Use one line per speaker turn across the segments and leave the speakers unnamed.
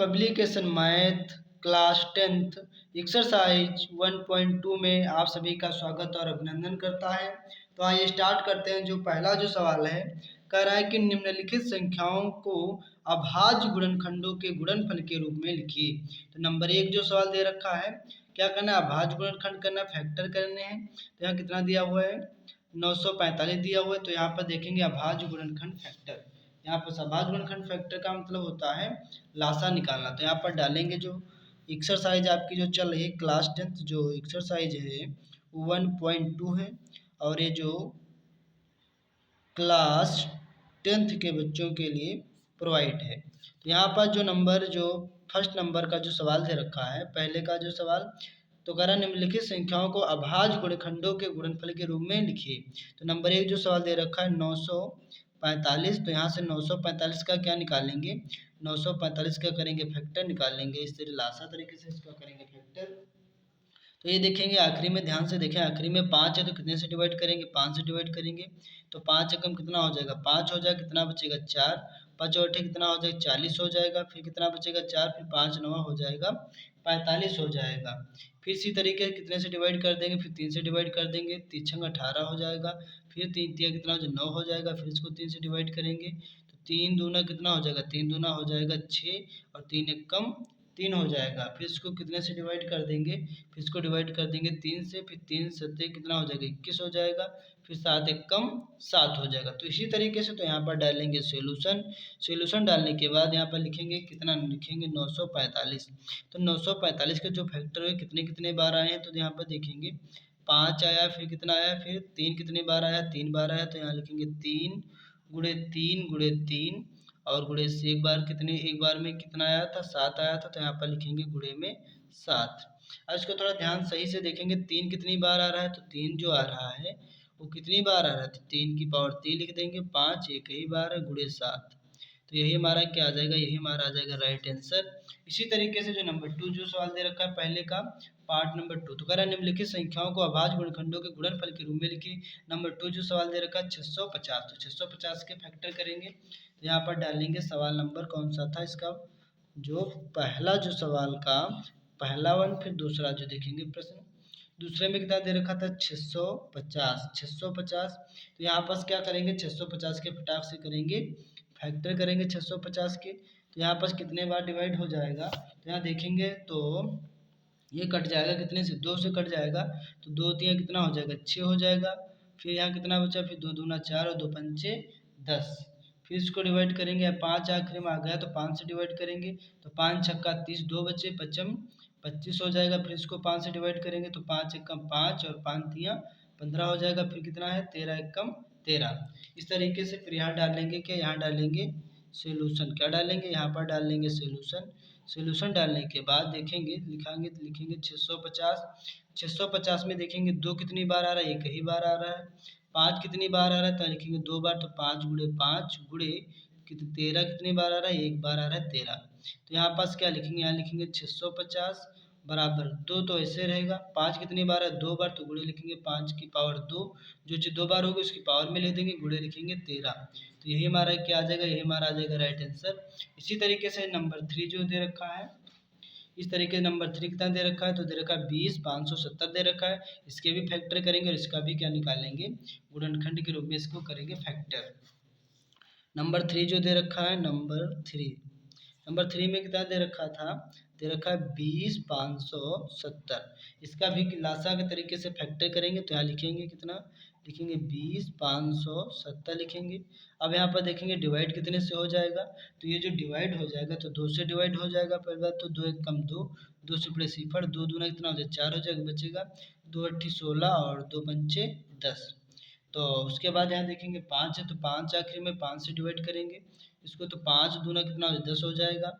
Publication math class 10th exercise 1.2 में आप सभी का स्वागत और अभिनंदन करता है। तो आइए स्टार्ट करते हैं। जो पहला जो सवाल है, कह रहा है कि निम्नलिखित संख्याओं को अभाज्य गुणनखंडों के गुणनफल के रूप में लिखिए। तो नंबर 1 जो सवाल दे रखा है, क्या करना है? अभाज्य गुणनखंड करना, फैक्टर करने हैं। तो यहाँ कितना दिया हुआ है? 945 दिया हुआ है। तो यहाँ पर देखेंगे अभाज्य गुणनखंड फैक्टर। यहाँ पर अभाज्य गुणनखंड फैक्टर का मतलब होता है लासा निकालना। तो यहाँ पर डालेंगे जो एक्सरसाइज आपकी जो चल रही है क्लास 10th जो एक्सरसाइज है 1.2 है, और ये जो क्लास 10th के बच्चों के लिए प्रोवाइड है। तो यहाँ पर जो नंबर जो फर्स्ट नंबर का जो सवाल दे रखा है, पहले का जो सवाल, तो कह रहा निम्नलिखित संख्याओं को अभाज्य गुणनखंडों के गुणनफल के रूप में लिखिए। तो नंबर 1 जो सवाल दे रखा है 945, तो यहाँ से 945 का क्या निकालेंगे? 945 का करेंगे फैक्टर निकालेंगे, इस तरह लासा तरीके से इसका करेंगे फैक्टर। तो ये देखेंगे आखिरी में, ध्यान से देखें, आखिरी में 5 है तो कितने से डिवाइड करेंगे? 5 से डिवाइड करेंगे। तो 5 एकम कितना हो जाएगा? 5 हो जाएगा, कितना बचेगा? 4। 5 और 8 कितना हो जाएगा? 40 हो जाएगा। फिर कितना बचेगा? 4, फिर 5 9 हो जाएगा 45 हो जाएगा। फिर इसी तरीके से कितने से डिवाइड कर देंगे? फिर 3 से डिवाइड कर देंगे, 3 छंग 18 हो जाएगा। फिर 3 तिया कितना हो जाएगा? 9 हो जाएगा। फिर इसको 3 से डिवाइड करेंगे तो 3 दूना कितना हो जाएगा? 3 दूना हो जाएगा 6, और 3 एकम 3 हो जाएगा। फिर इसको कितने से डिवाइड कर देंगे? फिर इसको डिवाइड कर देंगे 3 से, फिर 3 सत्ते कितना हो जाएगा? 21 हो जाएगा। फिर 7 एकम 7 हो जाएगा। तो इसी तरीके से तो यहाँ पर डालेंगे सॉल्यूशन। सॉल्यूशन डालने के बाद यहाँ पर लिखेंगे कितना? लिखेंगे 945। तो 945 के जो फैक्टर है कितने कितने बार आए हैं? तो यहाँ पर देखेंगे 5 आया, फिर कितना आया? फिर 3 कितनी बार आया? 3 बार आया। तो यहाँ लिखेंगे 3 गुणे 3 गुणे 3, और गुणे से एक बार में कितना आया था? 7 आया था। तो यहाँ पर लिखेंगे गुणे में 7। अब इसको थोड़ा ध्यान सही से देखेंगे, 3 कितनी बार आ रहा है? तो 3 जो आ रहा है वो कितनी बार आ रहा है? तो 3 की पावर 3 लिख देंगे। 5 एक ही बार है, गुणे 7। तो यही हमारा क्या आ जाएगा? यही हमारा आ जाएगा राइट आंसर। इसी तरीके से जो नंबर 2 जो सवाल दे रखा है पहले का पार्ट नंबर 2, तो कह रहा है निम्नलिखित संख्याओं को अभाज्य गुणनखंडों के गुणनफल के रूप में लिखिए। नंबर 2 जो सवाल दे रखा है 650, तो 650 के फैक्टर करेंगे। तो यहाँ पर डालेंगे सवाल नंबर कौन सा था इसका? जो पहला जो सवाल का पहला वन, फिर दूसरा जो देखेंगे प्रश्न, दूसरे में कितना दे रखा था? 650। 650 तो यहाँ पास क्या करेंगे? 650 के फटाक से करेंगे फैक्टर करेंगे 650 के। तो यहाँ पास कितने बार डिवाइड हो जाएगा? तो यहाँ देखेंगे तो ये कट जाएगा, कितने से? 2 से कट जाएगा। तो 2 तिया कितना हो जाएगा? 6 हो जाएगा। फिर यहाँ कितना बचा? फिर 2 दूना 4 और 2 पंचे 10। फिर इसको डिवाइड करेंगे, 5 आखिरी में आ गया तो 5 से डिवाइड करेंगे। तो 5 छक्का 30, 2 बचे, पचम 25 हो जाएगा। फिर इसको 5 से डिवाइड करेंगे तो 5 एकम 5 और 5 तिया 15 हो जाएगा। फिर कितना है? 13 एकम 13। इस तरीके से फिर यहाँ डालेंगे क्या? यहाँ डालेंगे सोल्यूशन। क्या डालेंगे? यहाँ पर डालेंगे सोल्यूशन। सोल्यूशन डालने के बाद देखेंगे लिखेंगे 650। 650 में देखेंगे 2 कितनी बार आ रहा है? एक ही बार आ रहा है। 5 कितनी बार आ रहा है? तो लिखेंगे 2 बार। तो 5 गुणे 5 गुणे 13 कितनी बार आ रहा है? एक बार आ रहा है 13। तो यहाँ पास क्या लिखेंगे? यहाँ लिखेंगे 650 बराबर 2, तो ऐसे रहेगा। 5 कितनी बार है? 2 बार। तो गुणे लिखेंगे 5 की पावर 2, जो चीज़ 2 बार होगी उसकी पावर में ले देंगे, गुणे लिखेंगे 13। तो यही हमारा क्या आ जाएगा? यही हमारा आ जाएगा राइट आंसर। इसी तरीके से नंबर 3 जो दे रखा है, इस तरीके से नंबर 3 कितना दे रखा है? तो दे रखा है 20 570 दे रखा है। इसके भी फैक्टर करेंगे और इसका भी क्या निकालेंगे? गुणनखंड के रूप में इसको करेंगे फैक्टर। नंबर 3 जो दे रखा है नंबर 3 में कितना दे रखा था? दे रखा है 20 570। इसका भी लासा के तरीके से फैक्टर करेंगे। तो यहाँ लिखेंगे कितना? लिखेंगे 20 570 लिखेंगे। अब यहाँ पर देखेंगे डिवाइड कितने से हो जाएगा? तो ये जो डिवाइड हो जाएगा तो 2 से डिवाइड हो जाएगा पहली बात। तो 2 एक कम 2, 2 से बड़े सिफर, 2 दूना कितना हो जाएगा? 4 हो जाएगा, बचेगा 2 अट्ठी 16 और 2 पंचे 10। तो उसके बाद यहाँ देखेंगे 5 है तो 5 आखिरी में 5 से डिवाइड करेंगे इसको। तो 5 दूना कितना हो जाएगा? 10 हो जाएगा।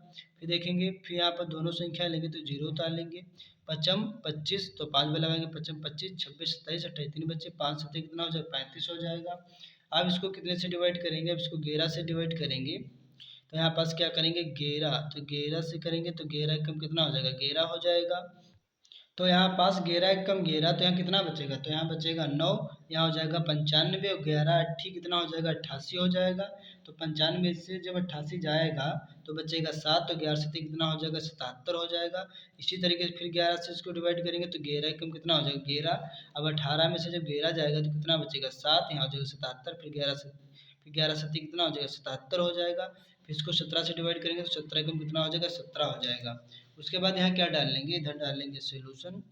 फिर देखेंगे, फिर यहाँ पर दोनों संख्या लेंगे तो जीरो उतार लेंगे। पचम 25, तो 5 में लगाएंगे पचम 25, 26 27 28 3 बच्चे, 5 सत्ते कितना हो जाएगा? 35 हो जाएगा। अब इसको कितने से डिवाइड करेंगे? अब इसको 11 से डिवाइड करेंगे। तो यहाँ पास क्या करेंगे? 11, तो 11 से करेंगे तो 11 कम कितना हो जाएगा? 11 हो जाएगा। तो यहाँ पास 11 एक कम 11, तो यहाँ कितना बचेगा? तो यहाँ बचेगा 9, यहाँ हो जाएगा 95 और 11 अट्ठी कितना हो जाएगा? 88 हो जाएगा। तो 95 से जब 88 जाएगा तो बचेगा 7, तो 11 से 3 कितना हो जाएगा 77 हो जाएगा। इसी तरीके से फिर 11 से इसको डिवाइड करेंगे तो 11 कम कितना हो जाएगा 11। अब 18 में से जब 11 जाएगा तो कितना बचेगा 7, यहाँ हो जाएगा 77, फिर 11 से 3 कितना हो जाएगा 77 हो जाएगा। फिर इसको 17 से डिवाइड करेंगे तो 17 कम कितना हो जाएगा 17 हो जाएगा। उसके बाद यहाँ क्या डाल लेंगे, इधर डाल लेंगे सोल्यूशन।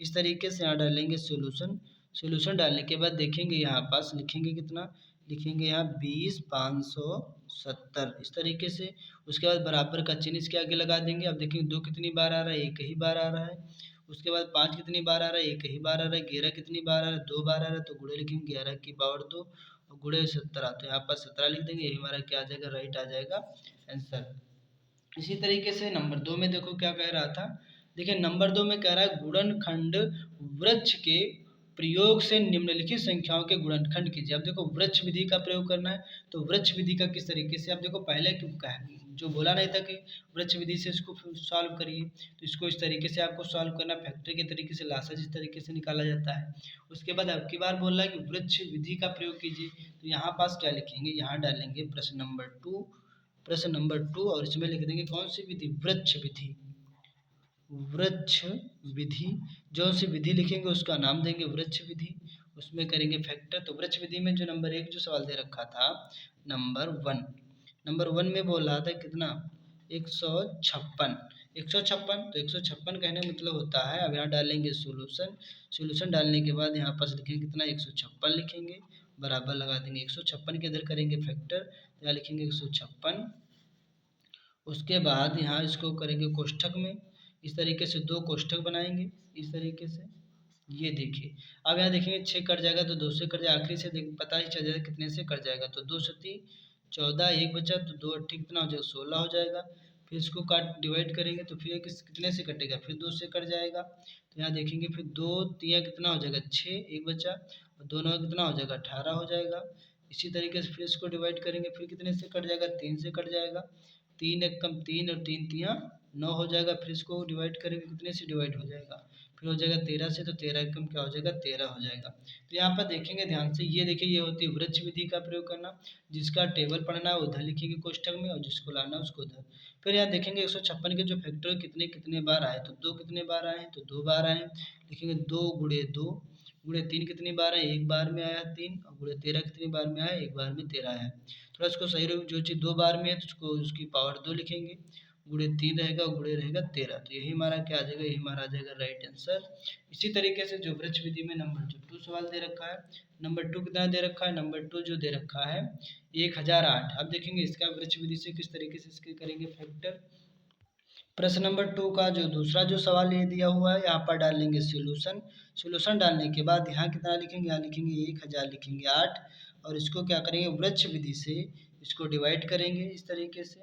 इस तरीके से यहाँ डालेंगे सोल्यूशन। सोल्यूशन डालने के बाद देखेंगे यहाँ पास लिखेंगे कितना, लिखेंगे यहाँ 20,570 इस तरीके से। उसके बाद बराबर का चिन्ह इसके आगे लगा देंगे। अब देखेंगे 2 कितनी बार आ रहा है, एक ही बार आ रहा है। उसके बाद 5 कितनी बार आ रहा है, एक ही बार आ रहा है। 11 कितनी बार आ रहा है, 2 बार आ रहा है। तो गुणे लिखेंगे 11 की पावर 2 और गुणे 17, तो यहाँ पर 17 लिख देंगे। यही हमारा क्या आ जाएगा, राइट आ जाएगा आंसर। इसी तरीके से नंबर 2 में देखो क्या कह रहा था। देखिए नंबर 2 में कह रहा है गुणनखंड वृक्ष के प्रयोग से निम्नलिखित संख्याओं के गुणनखंड कीजिए। अब देखो वृक्ष विधि का प्रयोग करना है, तो वृक्ष विधि का किस तरीके से, अब देखो पहले जो बोला नहीं था कि वृक्ष विधि से इसको सॉल्व करिए, तो इसको इस तरीके से आपको सॉल्व करना, फैक्टर के तरीके से लासा जिस तरीके से निकाला जाता है। उसके बाद अब की बार बोल रहा है कि वृक्ष विधि का प्रयोग कीजिए, तो यहाँ पास क्या लिखेंगे, यहाँ डालेंगे प्रश्न नंबर 2, प्रश्न नंबर 2 और इसमें लिख देंगे कौन सी विधि, वृक्ष विधि। वृक्ष विधि, जो सी विधि लिखेंगे उसका नाम देंगे वृक्ष विधि। उसमें करेंगे फैक्टर। तो वृक्ष विधि में जो नंबर 1 जो सवाल दे रखा था, नंबर 1, नंबर 1 में बोल रहा था कितना 156, 156। तो 156 कहने का मतलब होता है, अब यहाँ डालेंगे सोल्यूशन। सोल्यूशन डालने के बाद यहाँ पास लिखेंगे कितना 156 लिखेंगे, बराबर लगा देंगे 156 के इधर करेंगे फैक्टर, तो यहाँ लिखेंगे 156। उसके बाद यहाँ इसको करेंगे कोष्ठक में, इस तरीके से 2 कोष्ठक बनाएंगे इस तरीके से। ये देखिए अब यहाँ देखेंगे 6 कट जाएगा तो 2 से कट जाएगा, आखिरी से पता ही चल जाएगा कितने से कट जाएगा। तो 2 सती 14, एक बचा तो 2 अट्ठी कितना हो जाएगा 16 हो जाएगा। फिर इसको काट डिवाइड करेंगे तो फिर कितने से कटेगा, फिर 2 से कट जाएगा। तो यहाँ देखेंगे फिर 2 3 कितना हो जाएगा 6, एक बचा और 2 9 कितना हो जाएगा 18 हो जाएगा। इसी तरीके से फिर इसको डिवाइड करेंगे, फिर कितने से कट जाएगा 3 से कट जाएगा। 3 एक कम 3 और 3 तियाँ 9 हो जाएगा। फिर इसको डिवाइड करेंगे, कितने से डिवाइड हो जाएगा, फिर हो जाएगा 13 से, तो 13 कम क्या हो जाएगा 13 हो जाएगा। तो यहाँ पर देखेंगे ध्यान से, ये देखिए ये होती है वृक्ष विधि का प्रयोग करना। जिसका टेबल पढ़ना है उधर लिखेंगे कोष्ठक में और जिसको लाना है उसको उधर। फिर यहाँ देखेंगे 156 के जो फैक्टर कितने कितने बार आए, तो 2 कितने बार आए हैं, तो 2 बार आए। लिखेंगे 2 गुणे 2 गुणे 3 कितनी बार है, एक बार में आया 3, और गुणे 13 कितनी बार में आया, एक बार में 13 आया। थोड़ा इसको सही रूप, जो चीज़ 2 बार में है तो उसको उसकी पावर 2 लिखेंगे, गुणे 3 रहेगा, गुणे रहेगा 13। तो यही हमारा क्या आ जाएगा, यही हमारा आ जाएगा राइट आंसर। इसी तरीके से जो वृक्ष विधि में नंबर जो 2 सवाल दे रखा है, नंबर 2 कितना दे रखा है, नंबर 2 जो दे रखा है 1008। अब देखेंगे इसका वृक्ष विधि से किस तरीके से इसके करेंगे फैक्टर। प्रश्न नंबर 2 का जो दूसरा जो सवाल ये दिया हुआ है, यहाँ पर डाल लेंगे सोल्यूशन। सोल्यूशन डालने के बाद यहाँ कितना लिखेंगे, यहाँ लिखेंगे 1000 लिखेंगे 8, और इसको क्या करेंगे वृक्ष विधि से इसको डिवाइड करेंगे इस तरीके से।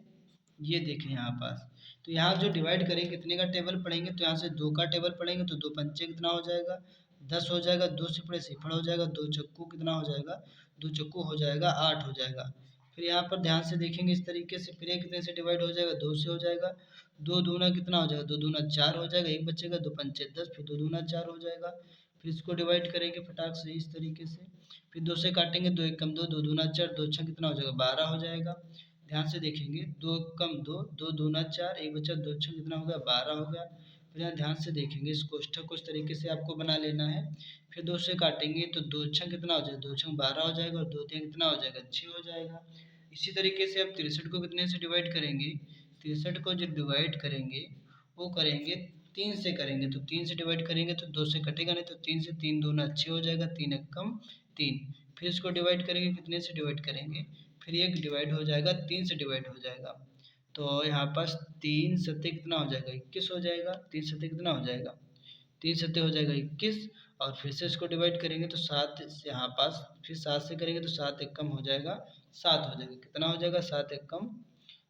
ये देखें यहाँ पास, तो यहाँ जो डिवाइड करेंगे कितने का टेबल पढ़ेंगे, तो यहाँ से 2 का टेबल पढ़ेंगे तो 2 पंचे कितना हो जाएगा 10 हो जाएगा। 2 से पड़े सिफड़ हो जाएगा, 2 चक्कू कितना हो जाएगा 2 चक्कू हो जाएगा 8 हो जाएगा। फिर यहाँ पर ध्यान से देखेंगे इस तरीके से, फिर ये कितने से डिवाइड हो जाएगा 2 से हो जाएगा। 2 दूना कितना हो जाएगा, 2 दूना 4 हो जाएगा, एक बचेगा 2 पंचे 10, फिर 2 दूना 4 हो जाएगा। फिर इसको डिवाइड करेंगे फटाक से इस तरीके से, फिर 2 से काटेंगे, 2 एक कम 2, 2 दूना 4, 2 छः कितना हो जाएगा 12 हो जाएगा। ध्यान से देखेंगे 2 कम 2, 2 दूना 4, एक बचा 2 छः कितना हो गया 12 हो गया। फिर यहाँ ध्यान से देखेंगे इस कोष्ठक को इस तरीके से आपको बना लेना है। फिर 2 से काटेंगे तो 2 छः कितना हो जाएगा 2 छः 12 हो जाएगा, और 2 तीन कितना हो जाएगा 6 हो जाएगा। इसी तरीके से अब 63 को कितने से डिवाइड करेंगे, 63 को जो डिवाइड करेंगे वो करेंगे 3 से करेंगे, तो 3 से डिवाइड करेंगे तो 2 से कटेगा नहीं, तो 3 से 3 दूना 6 हो जाएगा, 3 एक कम 3। फिर इसको डिवाइड करेंगे, कितने से डिवाइड करेंगे, फिर एक डिवाइड हो जाएगा 3 से डिवाइड हो जाएगा। तो यहाँ पास 3 सत्ते कितना हो जाएगा 21 हो जाएगा। 3 सत्ते कितना हो जाएगा 3 सत्ते हो जाएगा 21, और फिर से इसको डिवाइड करेंगे तो 7 यहाँ पास, फिर 7 से करेंगे तो 7 एक कम हो जाएगा 7 हो जाएगा, कितना हो जाएगा 7 एक कम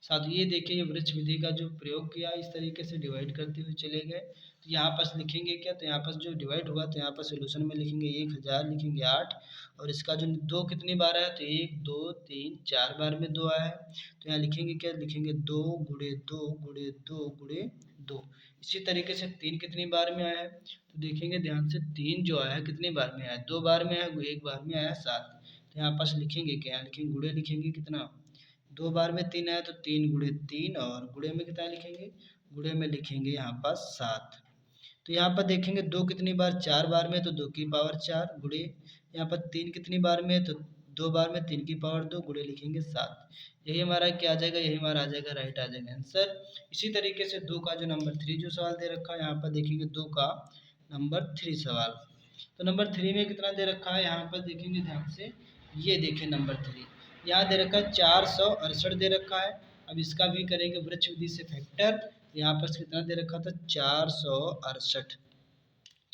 7। ये देखिए ये वृक्ष विधि का जो प्रयोग किया इस तरीके से डिवाइड करते हुए चले गए। तो यहाँ पास लिखेंगे क्या, तो यहाँ पास जो डिवाइड हुआ तो यहाँ पर सोल्यूशन में लिखेंगे 1000 लिखेंगे 8, और इसका जो 2 कितनी बार आया, तो 1 2 3 4 बार में 2 आया है। तो यहाँ लिखेंगे क्या, लिखेंगे 2 गुणे 2 गुणे 2 गुणे 2। इसी तरीके से 3 कितनी बार में आया है, तो देखेंगे ध्यान से 3 जो आया है कितनी बार में आया, 2 बार में आया, एक बार में आया 7। तो यहाँ पास लिखेंगे क्या, यहाँ लिखेंगे गुणे लिखेंगे कितना 2 बार में 3 आया तो 3 गुणे 3 और गुणे में कितना लिखेंगे, गुणे में लिखेंगे यहाँ पर 7। तो यहाँ पर देखेंगे 2 कितनी बार, 4 बार में तो 2 की पावर 4 गुणे यहाँ पर 3 कितनी बार में तो 2 बार में 3 की पावर 2 गुणे लिखेंगे 7। यही हमारा क्या आ जाएगा, यही हमारा आ जाएगा राइट आ जाएगा आंसर। इसी तरीके से 2 का जो नंबर 3 जो सवाल दे रखा है यहाँ पर देखेंगे 2 का नंबर 3 सवाल। तो नंबर 3 में कितना दे रखा है यहाँ पर देखेंगे ध्यान से, ये देखें नंबर 3 यहाँ दे रखा है 468 दे रखा है। अब इसका भी करेंगे वृक्ष विधि से फैक्टर, यहाँ पर कितना दे रखा था 468।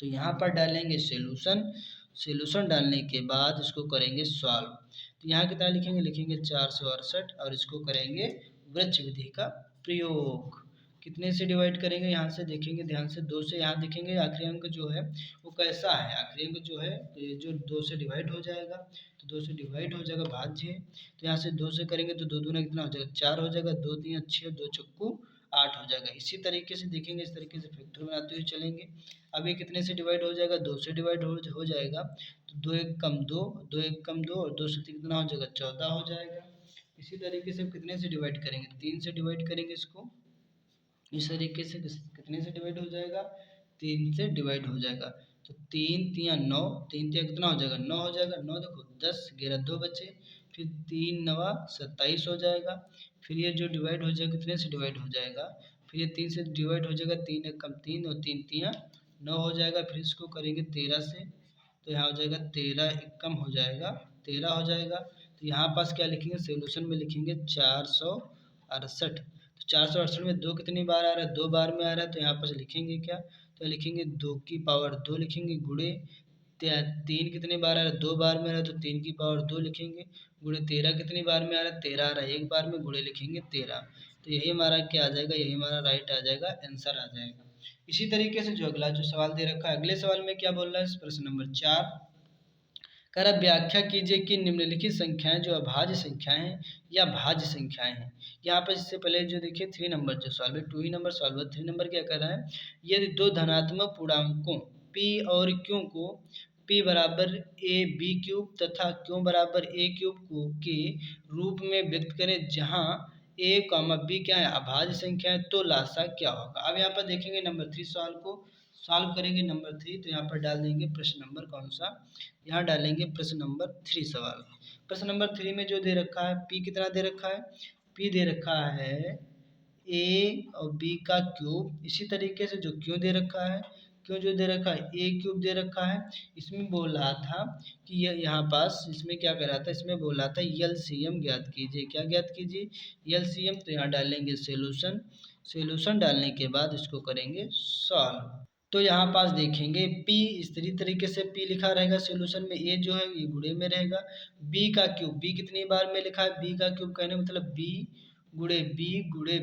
तो यहाँ पर डालेंगे सॉल्यूशन, सॉल्यूशन डालने के बाद इसको करेंगे सॉल्व। तो यहाँ कितना लिखेंगे, लिखेंगे 468 और इसको करेंगे वृक्ष विधि का प्रयोग। कितने से डिवाइड करेंगे, यहाँ से देखेंगे ध्यान से 2 से, यहाँ देखेंगे आखिरी अंक जो है वो कैसा है, आखिरी अंक जो है ये जो 2 से डिवाइड हो जाएगा, तो 2 से डिवाइड हो जाएगा भाज्य है। तो यहाँ से 2 से करेंगे तो 2 दूना कितना हो जाएगा 4 हो जाएगा, 2 3 6 2 चक्कू 8 हो जाएगा। इसी तरीके से देखेंगे, इस तरीके से फैक्टर बनाते हुए चलेंगे। अब ये कितने से डिवाइड हो जाएगा, 2 से डिवाइड हो जाएगा, तो 2 1 कम 2, 2 1 कम 2 और 2 से कितना हो जाएगा 14 हो जाएगा। इसी तरीके से कितने से डिवाइड करेंगे, 3 से डिवाइड करेंगे इसको। इस तरीके से कितने से डिवाइड हो जाएगा, 3 से डिवाइड हो जाएगा। तो 3 तिया 9, 3 तिया कितना हो जाएगा 9 हो जाएगा, 9 देखो 10 11 2 बचे, फिर 3 9 27 हो जाएगा। फिर ये जो डिवाइड हो जाएगा कितने से डिवाइड हो जाएगा, फिर ये 3 से डिवाइड हो जाएगा, 3 1 कम 3 और 3 तिया 9 हो जाएगा। फिर इसको करेंगे 13 से, तो यहाँ हो जाएगा 13 1 कम हो जाएगा 13 हो जाएगा। तो यहाँ पास क्या लिखेंगे, सोल्यूशन में लिखेंगे 468। तो 468 में 2 कितनी बार आ रहा है, 2 बार में आ रहा है, तो यहाँ पर लिखेंगे क्या, तो लिखेंगे 2 की पावर 2 लिखेंगे गुणे 3 कितनी बार आ रहा है, 2 बार में आ रहा है तो 3 की पावर 2 लिखेंगे गुणे 13 कितनी बार में आ रहा है, 13 आ रहा है 1 बार में, गुणे लिखेंगे 13। तो यही हमारा क्या आ जाएगा, यही हमारा राइट आ जाएगा, आंसर आ जाएगा। इसी तरीके से जो अगला जो सवाल दे रखा है, अगले सवाल में क्या बोल रहा है, प्रश्न नंबर 4 कह रहा व्याख्या कीजिए कि निम्नलिखित संख्याएं जो अभाज्य संख्याएं हैं या भाज्य संख्याएं हैं। यहाँ पर इससे पहले जो देखिए 3 नंबर जो सॉल्व है, 2 ही नंबर सॉल्व है, 3 नंबर क्या कर रहा है, यदि 2 धनात्मक पूर्णांकों p और q को p बराबर a b क्यूब तथा q बराबर a क्यूब को के रूप में व्यक्त करें जहाँ a b क्या है अभाज्य संख्या है, तो लासा क्या होगा। अब यहाँ पर देखेंगे नंबर 3 सवाल को सॉल्व करेंगे नंबर 3, तो यहाँ पर डाल देंगे प्रश्न नंबर कौन सा, यहाँ डालेंगे प्रश्न नंबर 3 सवाल। प्रश्न नंबर 3 में जो दे रखा है p कितना दे रखा है, p दे रखा है a और b का क्यूब। इसी तरीके से जो q दे रखा है, q जो दे रखा है a क्यूब दे रखा है। इसमें बोल रहा था कि यहाँ पास इसमें क्या कर रहा था, इसमें बोल रहा था एलसीएम ज्ञात कीजिए, क्या ज्ञात कीजिए एलसीएम। तो यहाँ डालेंगे सोल्यूशन, सोल्यूशन डालने के बाद इसको करेंगे सॉल्व। तो यहाँ पास देखेंगे p इस तरीके से p लिखा रहेगा सोल्यूशन में, a जो है ये गुणे में रहेगा, b का क्यूब, b कितनी बार में लिखा है, b का क्यूब कहने मतलब b गुणे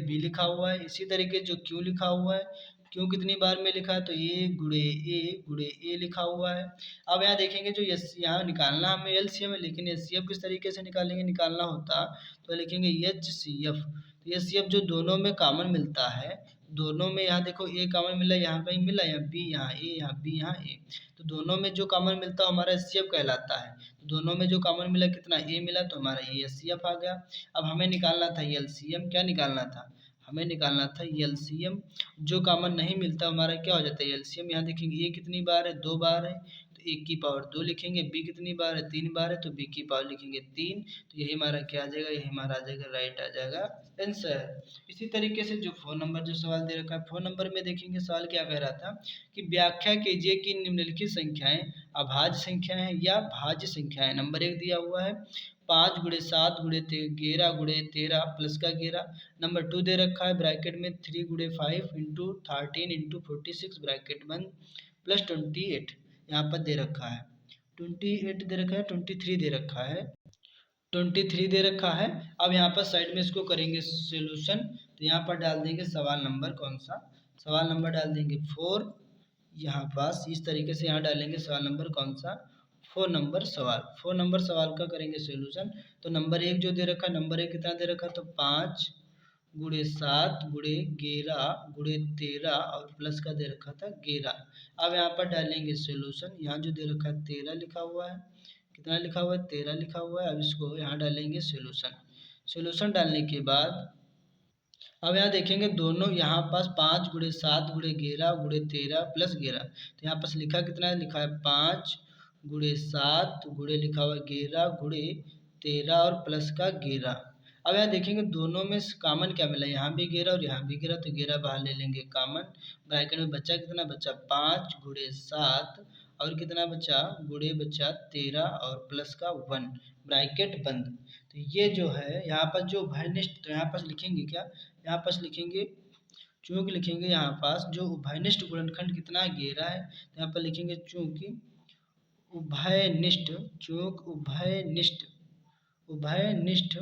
b लिखा हुआ है। इसी तरीके जो q लिखा हुआ है, q कितनी बार में लिखा है तो a गुणे a लिखा हुआ है। अब यहाँ देखेंगे जो यहाँ निकालना हमें एलसीएम है, लेकिन एचसीएफ किस तरीके से निकालेंगे, निकालना होता तो लिखेंगे एचसीएफ। तो एचसीएफ जो दोनों में कॉमन मिलता है, दोनों में यहाँ देखो ए कॉमन मिला, यहाँ कहीं मिला, यहाँ बी यहाँ ए, यहाँ बी यहाँ ए, तो दोनों में जो कॉमन मिलता है हमारा एचसीएफ कहलाता है। दोनों में जो कॉमन मिला कितना ए मिला, तो हमारा ये एचसीएफ आ गया। अब हमें निकालना था एलसीएम, क्या निकालना था, हमें निकालना था एलसीएम। जो कॉमन नहीं मिलता हमारा क्या हो जाता है एलसीएम। यहाँ देखेंगे ए कितनी बार है, 2 बार है, तो 1 की पावर 2 लिखेंगे, बी कितनी बार है 3 बार है, तो बी की पावर लिखेंगे 3। तो यही हमारा क्या आ जाएगा, यही हमारा आ जाएगा राइट आ जाएगा आंसर। इसी तरीके से जो 4 नंबर जो सवाल दे रखा है, 4 नंबर में देखेंगे सवाल क्या कह रहा था कि व्याख्या कीजिए कि निम्नलिखित संख्याएं अभाज्य संख्याएं हैं या भाज्य संख्याएं। नंबर 1 दिया हुआ है 5 गुणे 7 गुणे 11 गुणे 13 प्लस का 11। नंबर 2 दे रखा है ब्रैकेट में 3 गुणे 5 इंटू 13 इंटू 46 ब्रैकेट बंद प्लस 28 यहाँ पर दे रखा है, 28 दे रखा है, 23 दे रखा है, 23 दे रखा है। अब यहाँ पर साइड में इसको करेंगे सोल्यूशन, तो यहाँ पर डाल देंगे सवाल नंबर कौन सा, सवाल नंबर डाल देंगे 4। यहाँ पास इस तरीके से यहाँ डालेंगे सवाल नंबर कौन सा, 4 नंबर सवाल। 4 नंबर सवाल का करेंगे सोल्यूशन। तो नंबर 1 जो दे रखा है, नंबर 1 कितना दे रखा है, तो 5 गुणे 7 गुणे 11 गुणे 13 और प्लस का दे रखा था 11। अब यहाँ पर डालेंगे सोल्यूशन। यहाँ जो दे रखा है 13 लिखा हुआ है, कितना लिखा हुआ है 13 लिखा हुआ है। अब इसको यहाँ डालेंगे सोल्यूशन, सॉल्यूशन डालने के बाद अब यहाँ देखेंगे दोनों यहाँ पास 5 × 7 × 11 × 13 प्लस 11, तो यहाँ पास लिखा कितना है, लिखा है 5 × 7 गुणे लिखा हुआ 11 × 13 और प्लस का 11। अब यहाँ देखेंगे दोनों में कॉमन क्या मिला, यहाँ भी 11 और यहाँ भी 11, तो 11 बाहर ले लेंगे कॉमन। ब्रैकेट में बचा कितना, बचा 5 × 7 और कितना बचा, गुणे बचा 13 और प्लस का 1, ब्रैकेट बंद। तो ये जो है यहाँ पर जो उभयनिष्ठ, तो यहाँ पर लिखेंगे क्या, यहाँ पास लिखेंगे चूंकि लिखेंगे यहाँ पास जो उभयनिष्ठ गुणनखंड कितना है, 11 है, तो यहाँ पर लिखेंगे चूंकि उभयनिष्ठ, चूंकि उभयनिष्ठ, उभयनिष्ठ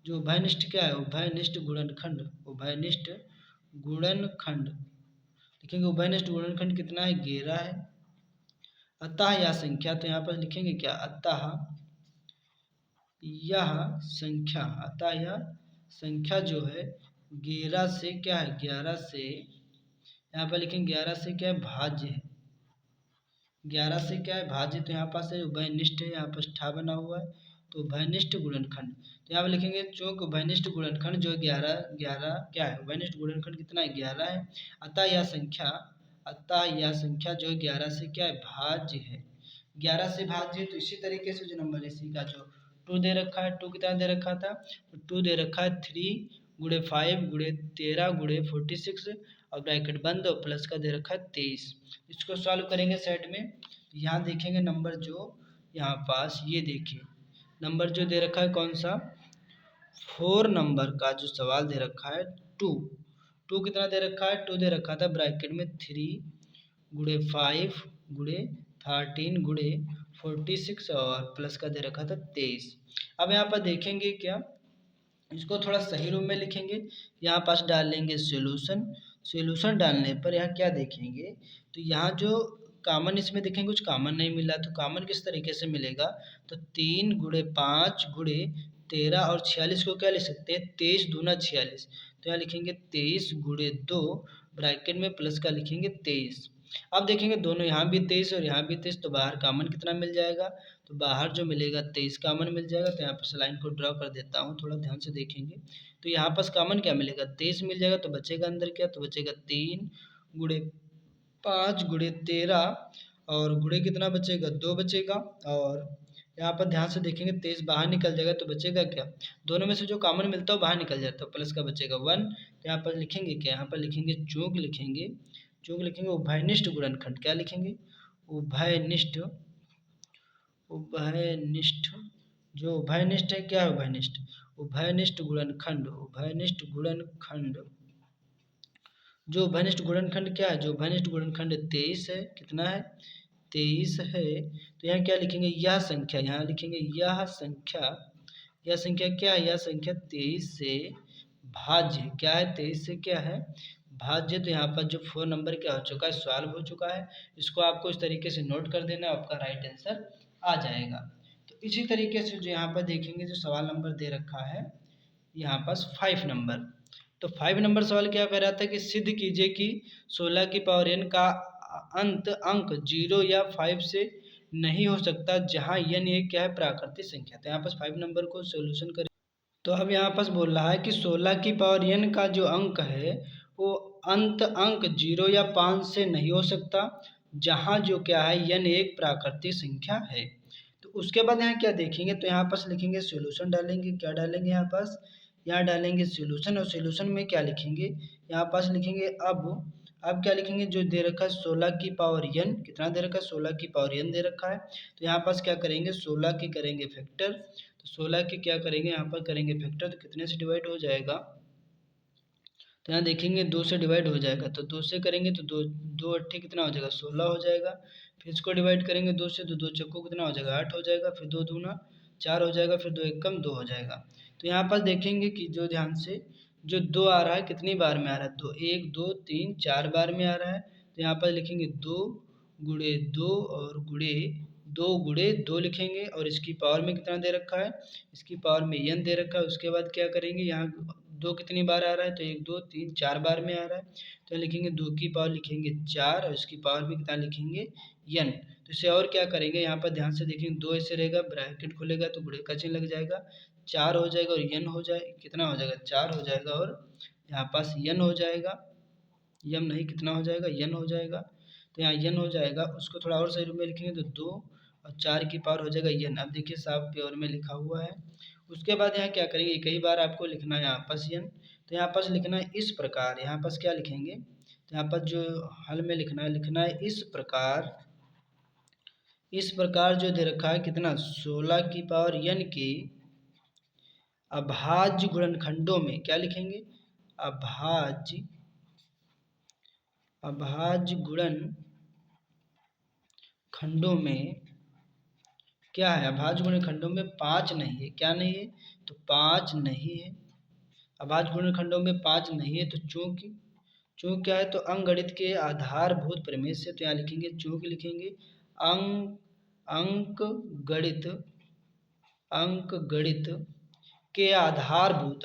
जो उभयनिष्ठ क्या है, उभयनिष्ठ गुणनखंड, उभयनिष्ठ गुणनखंड लिखेंगे उभयनिष्ठ गुणनखंड कितना है, 11 है। अतः यह संख्या, तो यहाँ पर लिखेंगे क्या, अतः यह संख्या, अतः यह संख्या जो है 11 से क्या है, 11 से यहाँ पर लिखेंगे 11 से क्या है, भाज्य है, 11 से क्या है, भाज्य। तो यहाँ पास है उभयनिष्ठ है, यहाँ पर ठा बना हुआ है, तो उभयनिष्ठ गुणनखंड, तो यहाँ पर लिखेंगे चूंकि उभयनिष्ठ गुणनखंड जो 11 11 क्या है, उभयनिष्ठ गुणनखंड कितना है, 11 है। अतः यह संख्या, अतः यह संख्या जो 11 से क्या है, भाज्य है, 11 से भाज्य है। तो इसी तरीके से जो नंबर इसी का जो 2 दे रखा है, 2 कितना दे रखा था, तो 2 दे रखा है 3 × 5 × 13 × 46 और ब्रैकेट बंद और प्लस का दे रखा है 23। इसको सॉल्व करेंगे सेट में, यहाँ देखेंगे नंबर जो यहाँ पास ये देखिए नंबर जो दे रखा है कौन सा, 4 नंबर का जो सवाल दे रखा है 2, 2 कितना दे रखा है, 2 दे रखा था ब्रैकेट में 3 × 5 × 13 × 46 और प्लस का दे रखा था 23। अब यहाँ पर देखेंगे क्या, इसको थोड़ा सही रूप में लिखेंगे, यहाँ पास डालेंगे सॉल्यूशन, सॉल्यूशन डालने पर यहाँ क्या देखेंगे, तो यहाँ जो कॉमन इसमें देखेंगे कुछ कॉमन नहीं मिला, तो कॉमन किस तरीके से मिलेगा, तो 3 × 5 × 13 और 46 को क्या लिख सकते हैं, 23 दूना 46, तो यहाँ लिखेंगे 23 × 2 ब्रैकेट में प्लस का लिखेंगे 23। अब देखेंगे दोनों यहाँ भी 23 और यहाँ भी 23, तो बाहर कॉमन कितना मिल जाएगा, तो बाहर जो मिलेगा 23 कॉमन मिल जाएगा। तो यहाँ पर लाइन को ड्रॉ कर देता हूँ, थोड़ा ध्यान से देखेंगे, तो यहाँ पास कॉमन क्या मिलेगा, 23 मिल जाएगा, तो बचेगा अंदर क्या, तो बचेगा 3 × 5 × 13 और गुणे कितना बचेगा, 2 बचेगा। और यहाँ पर ध्यान से देखेंगे 23 बाहर निकल जाएगा, तो बचेगा क्या, दोनों में से जो कॉमन मिलता है वो बाहर निकल जाता है, प्लस का बचेगा 1। तो यहाँ पर लिखेंगे क्या, यहाँ पर लिखेंगे चूक लिखेंगे, चूक लिखेंगे उभयनिष्ठ गुणनखंड, क्या लिखेंगे, उभयनिष्ठ, उभयनिष्ठ जो उभयनिष्ठ है, क्या है उभयनिष्ठ, उभयनिष्ठ गुणनखंड, उभयनिष्ठ गुणनखंड जो उभयनिष्ठ गुणनखंड क्या है, जो उभयनिष्ठ गुणनखंड 23 है, कितना है, 23 है। तो यहाँ क्या लिखेंगे, यह संख्या, यहाँ लिखेंगे यह संख्या, यह संख्या क्या है, यह संख्या 23 से भाज्य, क्या है 23 से क्या है, भाज्य। तो यहाँ पर जो 4 नंबर क्या हो चुका है, सॉल्व हो चुका है। इसको आपको इस तरीके से नोट कर देना, आपका राइट आंसर आ जाएगा। तो इसी तरीके से जो यहाँ पर देखेंगे जो सवाल नंबर दे रखा है यहाँ पास 5 नंबर, तो 5 नंबर सवाल क्या कह रहा था कि सिद्ध कीजिए कि 16 की पावर n का अंत अंक 0 या 5 से नहीं हो सकता जहां n एक क्या है, प्राकृतिक संख्या। तो यहाँ पास 5 नंबर को सोल्यूशन करें, तो अब यहाँ पास बोल रहा है कि 16 की पावर n का जो अंक है वो अंत अंक 0 या 5 से नहीं हो सकता जहां जो क्या है n एक प्राकृतिक संख्या है। तो उसके बाद यहाँ क्या देखेंगे, तो यहाँ पास लिखेंगे सॉल्यूशन डालेंगे, क्या डालेंगे यहाँ पास, यहाँ डालेंगे सॉल्यूशन, और सॉल्यूशन में क्या लिखेंगे, यहाँ पास लिखेंगे अब क्या लिखेंगे, जो दे रखा है 16 की पावर n, कितना दे रखा है, 16 की पावर n दे रखा है। तो यहाँ पास क्या करेंगे, 16 की करेंगे फैक्टर, तो 16 की क्या करेंगे, यहाँ पर करेंगे फैक्टर, तो कितने से डिवाइड हो जाएगा, तो यहाँ देखेंगे 2 से डिवाइड हो जाएगा, तो 2 से करेंगे तो 2 अट्ठे कितना हो जाएगा, 16 हो जाएगा। फिर इसको डिवाइड करेंगे 2 से, तो 2 चक्को कितना हो जाएगा, 8 हो जाएगा। फिर 2 दूना 4 हो जाएगा, फिर 2 एकम 2 हो जाएगा। तो यहाँ पर देखेंगे कि जो ध्यान से जो 2 आ रहा है कितनी बार में आ रहा है, तो 1 2 3 4 बार में आ रहा है। तो यहाँ पर लिखेंगे 2 × 2 और गुणे 2 × 2 लिखेंगे, और इसकी पावर में कितना दे रखा है, इसकी पावर में n दे रखा है। उसके बाद क्या करेंगे, यहाँ 2 कितनी बार आ रहा है, तो 1 2 3 4 बार में आ रहा है। तो लिखेंगे 2 की पावर लिखेंगे 4 और इसकी पावर में कितना लिखेंगे n। तो इसे और क्या करेंगे, यहाँ पर ध्यान से देखेंगे 2 ऐसे रहेगा, ब्रैकेट खुलेगा तो गुणे का चिन्ह लग जाएगा, 4 हो जाएगा और यन हो जाए, कितना हो जाएगा 4 हो जाएगा और यहाँ पास यन हो जाएगा, यम नहीं कितना हो जाएगा यन हो जाएगा। तो यहाँ यन हो जाएगा, उसको थोड़ा और सही रूप में लिखेंगे तो 2 और 4 की पावर हो जाएगा यन। अब देखिए साफ प्योर में लिखा हुआ है। उसके बाद यहाँ क्या करेंगे, कई बार आपको लिखना है यहाँ पास यन, तो यहाँ पास लिखना है इस प्रकार। यहाँ पास क्या लिखेंगे, तो यहाँ पर जो हल में लिखना है इस प्रकार जो दे रखा है कितना 16 की पावर n के अभाज्य गुणनखंडों में क्या लिखेंगे, अभाज्य गुणनखंडों में क्या है, अभाज्य गुणनखंडों में 5 नहीं है, क्या नहीं है, तो 5 नहीं है। अभाज्य गुणनखंडों में 5 नहीं है, तो चूंकि क्या है, तो अंकगणित के आधारभूत प्रमेय से, तो यहाँ लिखेंगे चूंकि लिखेंगे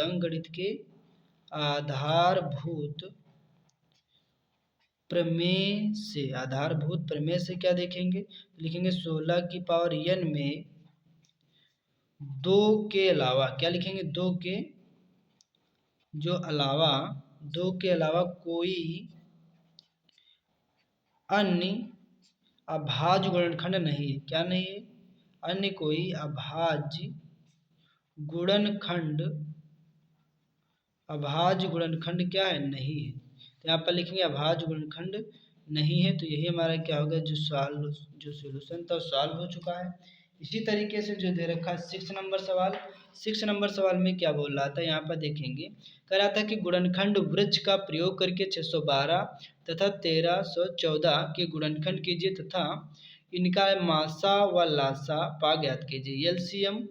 अंकगणित के आधारभूत प्रमेय से क्या देखेंगे, लिखेंगे 16 की पावर n में 2 के अलावा क्या लिखेंगे, 2 के अलावा कोई अन्य अभाज्य गुणनखंड नहीं है, क्या नहीं है, अन्य कोई अभाज्य गुणनखंड क्या है, नहीं है। तो यहाँ पर लिखेंगे अभाज्य गुणनखंड नहीं है, तो यही हमारा क्या होगा, जो सॉल्यूशन था सॉल्व हो चुका है। इसी तरीके से जो दे रखा है 6 नंबर सवाल में क्या बोल रहा था, यहाँ पर देखेंगे, कह रहा था कि गुणनखंड वृक्ष का प्रयोग करके 612 तथा 1314 के गुणनखंड कीजिए तथा इनका मासा व लासा पा ज्ञात कीजिए, एलसीएम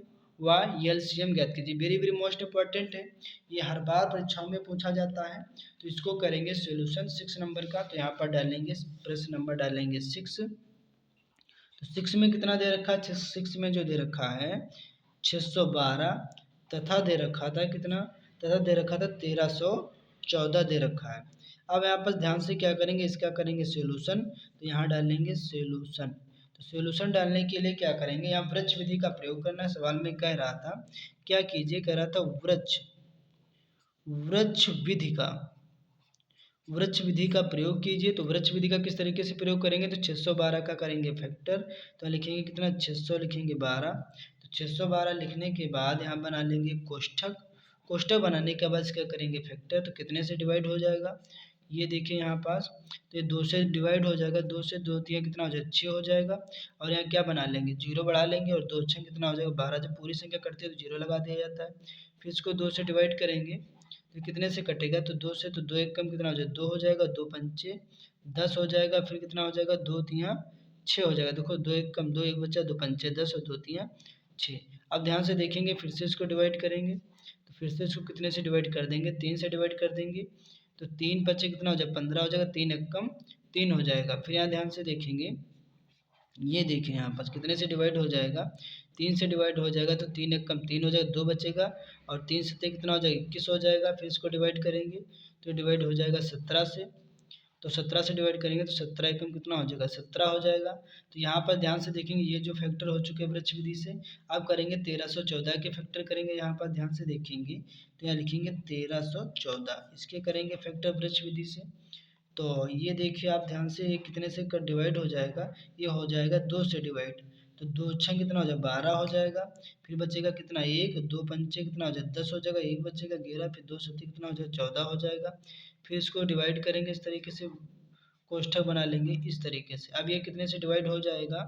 ज्ञात कीजिए। वेरी वेरी मोस्ट इंपॉर्टेंट है, ये हर बार परीक्षाओं में पूछा जाता है। तो इसको करेंगे सॉल्यूशन 6 नंबर का, तो यहाँ पर डालेंगे प्रश्न नंबर डालेंगे 6। तो 6 में कितना दे रखा है, 6 में जो दे रखा है 612 तथा दे रखा था कितना, तथा दे रखा था 1314 दे रखा है। अब यहाँ पर ध्यान से क्या करेंगे, इसका करेंगे सॉल्यूशन, तो यहाँ डालेंगे सॉल्यूशन। तो सॉल्यूशन डालने के लिए क्या करेंगे, यहाँ वृक्ष विधि का प्रयोग करना है। सवाल में कह रहा था क्या कीजिए, कह रहा था वृक्ष विधि का प्रयोग कीजिए। तो वृक्ष विधि का किस तरीके से प्रयोग करेंगे, तो 612 का करेंगे फैक्टर, तो लिखेंगे कितना 600 लिखेंगे 12। तो 612 लिखने के बाद यहाँ बना लेंगे कोष्ठक बनाने के बाद क्या करेंगे फैक्टर, तो कितने से डिवाइड हो जाएगा, ये देखिए यहाँ पास, तो ये 2 से डिवाइड हो जाएगा, 2 से 2 दिया कितना हो जाएगा 6 हो जाएगा। और यहाँ क्या बना लेंगे, 0 बढ़ा लेंगे और 2 6 कितना हो जाएगा 12। जब पूरी संख्या कटती है तो 0 लगा दिया जाता है। फिर इसको 2 से डिवाइड करेंगे तो कितने से कटेगा, तो 2 से, तो 2 एक कम कितना हो जाएगा 2 हो जाएगा, 2 पंचे 10 हो जाएगा। फिर कितना हो जाएगा 2 तियाँ 6 हो जाएगा। देखो 2 एक कम 2 एक बचा, 2 पंचे 10 और 2 तियाँ 6। अब ध्यान से देखेंगे, फिर से इसको डिवाइड करेंगे, तो फिर से इसको कितने से डिवाइड कर देंगे, 3 से डिवाइड कर देंगे, तो 3 पचे कितना हो जाएगा 15 हो जाएगा, 3 एक कम 3 हो जाएगा। फिर यहाँ ध्यान से देखेंगे, ये देखिए यहाँ पर कितने से डिवाइड हो जाएगा, 3 से डिवाइड हो जाएगा, तो 3 एक कम 3 हो जाएगा, 2 बचेगा और 3 सत्ते कितना हो जाएगा 21 हो जाएगा। फिर इसको डिवाइड करेंगे तो डिवाइड हो जाएगा 17 से, तो 17 से डिवाइड करेंगे तो 17 एकम कितना हो जाएगा 17 हो जाएगा। तो यहाँ पर ध्यान से देखेंगे, ये जो फैक्टर हो चुके हैं वृक्ष विधि से, अब करेंगे 1314 के फैक्टर करेंगे। यहाँ पर ध्यान से देखेंगे तो यहाँ लिखेंगे 1314, इसके करेंगे फैक्टर वृक्ष विधि से। तो ये देखिए आप ध्यान से, कितने से डिवाइड हो जाएगा, ये हो जाएगा 2 से डिवाइड, तो 2 छः कितना हो जाएगा 12 हो जाएगा। फिर बचेगा कितना 1, 2 पंचे कितना हो जाएगा 10 हो जाएगा, 1 बचेगा 11, फिर 2 सत्ती कितना हो जाएगा 14 हो जाएगा। फिर इसको डिवाइड करेंगे इस तरीके से, कोष्ठक बना लेंगे इस तरीके से। अब ये कितने से डिवाइड हो जाएगा,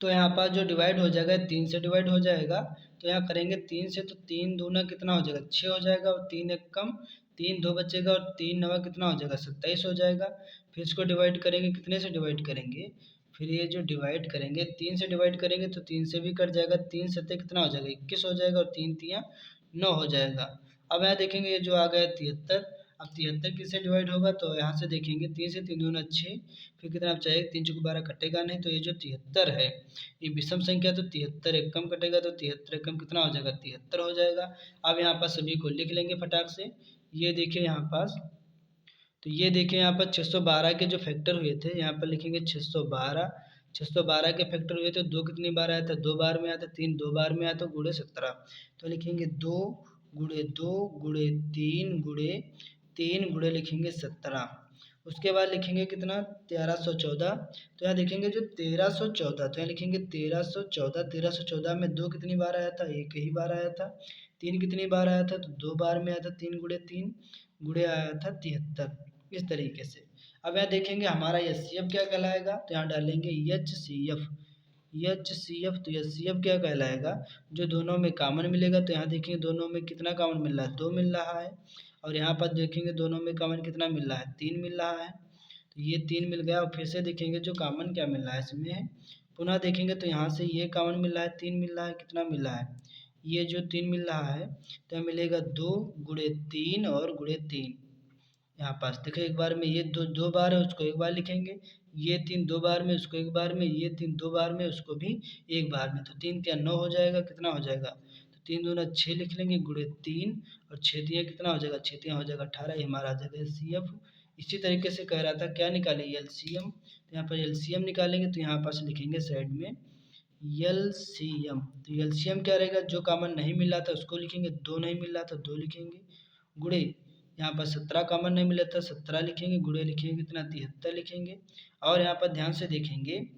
तो यहाँ पर जो डिवाइड हो जाएगा 3 से डिवाइड हो जाएगा। तो यहाँ करेंगे 3 से, तो 3 दूना कितना हो जाएगा 6 हो जाएगा, और 3 एक कम 3 2 बचेगा, और 3 नवा कितना हो जाएगा 27 हो जाएगा। फिर इसको डिवाइड करेंगे, कितने से डिवाइड करेंगे, फिर ये जो डिवाइड करेंगे 3 से डिवाइड करेंगे तो 3 से भी कट जाएगा, 3 सत्ते कितना हो जाएगा 21 हो जाएगा, और 3 तियाँ 9 हो जाएगा। अब यहाँ देखेंगे ये जो आ गया 73, अब 73 किससे डिवाइड होगा, तो यहाँ से देखेंगे 3 से 3 दूना 6, फिर कितना चाहिए 3 चौके 12 कटेगा नहीं, तो ये जो 73 है ये विषम संख्या, तो 73 एक कम कटेगा, तो 73 एक कम कितना हो जाएगा 73 हो जाएगा। अब यहाँ पर सभी को लिख लेंगे फटाक से। ये देखिए यहाँ पास, तो ये देखिए यहाँ पर 612 के जो फैक्टर हुए थे, यहाँ पर लिखेंगे 612 612 के फैक्टर हुए तो 2 कितनी बार आया था, 2 बार में आया था, 3 2 बार में आया तो गुणे 17। तो लिखेंगे 2 गुणे 2 गुणे 3 गुणे 3 गुणे लिखेंगे 17। उसके बाद लिखेंगे कितना 1314। तो यहाँ देखेंगे जो 1314, तो यहाँ लिखेंगे 1314। 1314 में 2 कितनी बार आया था, 1 ही बार आया था। 3 कितनी बार आया था, तो 2 बार में आया था। 3 गुणे 3 गुणे आया था 73। इस तरीके से अब यहाँ देखेंगे हमारा एचसीएफ क्या कहलाएगा, तो यहाँ डालेंगे एचसीएफ। एचसीएफ तो एचसीएफ क्या कहलाएगा, जो दोनों में कॉमन मिलेगा। तो यहाँ देखेंगे दोनों में कितना कॉमन मिल रहा है, 2 मिल रहा है। और यहाँ पर देखेंगे दोनों में कॉमन कितना मिल रहा है, 3 मिल रहा है। तो ये 3 मिल गया। और फिर से देखेंगे जो कॉमन क्या मिल रहा है इसमें, पुनः देखेंगे तो यहाँ से ये कॉमन मिल रहा है, 3 मिल रहा है। कितना मिल रहा है, ये जो 3 मिल रहा है तो यहाँ मिलेगा 2 गुणे 3 और गुणे 3। यहाँ पास देखो एक बार में ये दो बार है, उसको एक बार लिखेंगे। ये 3 2 बार में, उसको एक बार में। ये 3 2 बार में, उसको भी एक बार में। तो 3 3 9 हो जाएगा। कितना हो जाएगा, तो 3 दूना 6 लिख लेंगे गुणे 3 और 6 3 कितना हो जाएगा, 6 3 हो जाएगा 18। ये हमारा आ जाएगा एलसीएम। इसी तरीके से कह रहा था क्या निकाले, एलसीएम। तो यहाँ पर एलसीएम निकालेंगे तो यहाँ पास लिखेंगे साइड में एलसीएम। तो एलसीएम क्या रहेगा, जो कॉमन नहीं मिल रहा था उसको लिखेंगे, 2 नहीं मिल रहा था 2 लिखेंगे, गुणे यहाँ पर 17 कॉमन नहीं मिला था 17 लिखेंगे, गुणे लिखेंगे कितना 73 लिखेंगे। और यहाँ पर ध्यान से देखेंगे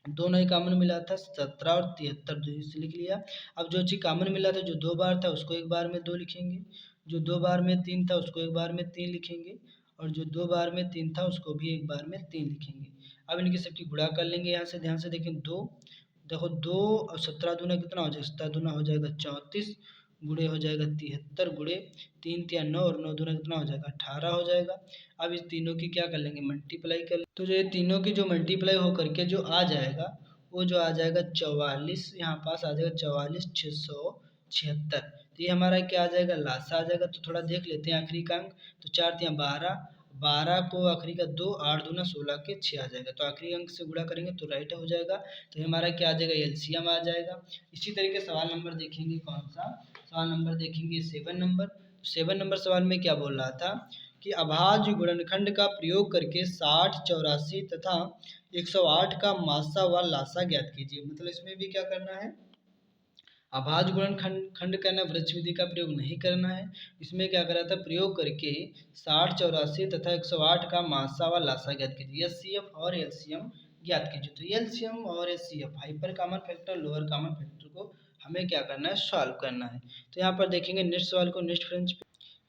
दोनों ही कॉमन मिला था 17 और 73, तो इसे लिख लिया। अब जो चीज़ कॉमन मिला था जो 2 बार था उसको एक बार में 2 लिखेंगे, जो 2 बार में 3 था उसको एक बार में 3 लिखेंगे, और जो 2 बार में 3 था उसको भी एक बार में 3 लिखेंगे। अब इनकी सबकी गुणा कर लेंगे। यहाँ से ध्यान से देखें 2, देखो 2 और 17 दूना कितना हो जाएगा, 17 दूना हो जाएगा 34, गुणे हो जाएगा 73, गुणे 3 3 9 और 9 दूना कितना हो जाएगा 18 हो जाएगा। अब इस तीनों की क्या कर लेंगे, मल्टीप्लाई कर लेंगे। तो जो ये तीनों की जो मल्टीप्लाई हो करके जो आ जाएगा, वो जो आ जाएगा 44, यहाँ पास आ जाएगा 44,676। तो ये हमारा क्या आ जाएगा, लासा आ जाएगा। तो थोड़ा देख लेते हैं आखिरी का अंक। तो 4 3 12, 12 को आखिरी का 2, 8 दूना 16 के 6 आ जाएगा। तो आखिरी अंक से गुणा करेंगे तो राइट हो जाएगा। तो ये हमारा क्या आ जाएगा, एलसीएम आ जाएगा। इसी तरीके सवाल नंबर देखेंगे कौन सा, सवाल नंबर देखेंगे 7 नंबर। 7 नंबर सवाल में क्या बोल रहा था कि अभाज्य गुणनखंड का प्रयोग करके 60 84 तथा 108 का मासा व लासा ज्ञात कीजिए। मतलब इसमें भी क्या करना है, अभाज्य गुणनखंड करना, वृक्ष विधि का प्रयोग नहीं करना है। इसमें क्या करा था, प्रयोग करके 60 84 तथा 108 का मासा व लासा ज्ञात कीजिए। एचसीएफ और एलसीएम ज्ञात कीजिए। तो एलसीएम और HCF, hyper common factor lower common factor को हमें क्या करना है, सॉल्व करना है। तो यहाँ पर देखेंगे नेक्स्ट सवाल को, नेक्स्ट फ्रेंड्स।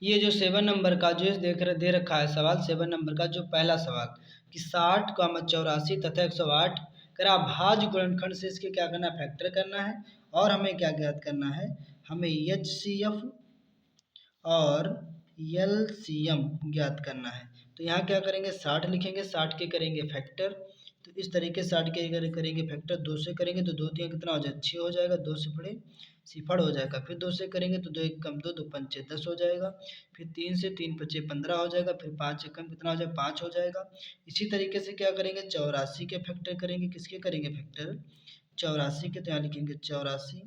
ये जो 7 नंबर का जो दे रखा है सवाल, 7 नंबर का जो पहला सवाल कि 60 का 84 तथा 108 करा भाज्य गुणनखंड से इसके क्या करना है, फैक्टर करना है। और हमें क्या ज्ञात करना है, हमें एचसीएफ और एलसीएम ज्ञात करना है। तो यहाँ क्या करेंगे, 60 लिखेंगे, 60 के करेंगे फैक्टर। तो इस तरीके से 60 के करेंगे फैक्टर, 2 से करेंगे तो 2 3 कितना हो जाएगा, 6 हो जाएगा, 2 से पड़े सिफड़ हो जाएगा। फिर 2 से करेंगे तो 2 1 कम 2, 2 पंचे 10 हो जाएगा। फिर 3 से 3 पचे 15 हो जाएगा। फिर 5 1 कम कितना हो जाएगा, 5 हो जाएगा। इसी तरीके से क्या करेंगे, 84 के फैक्टर करेंगे। किसके करेंगे फैक्टर, 84 के। तो यहाँ लिखेंगे 84,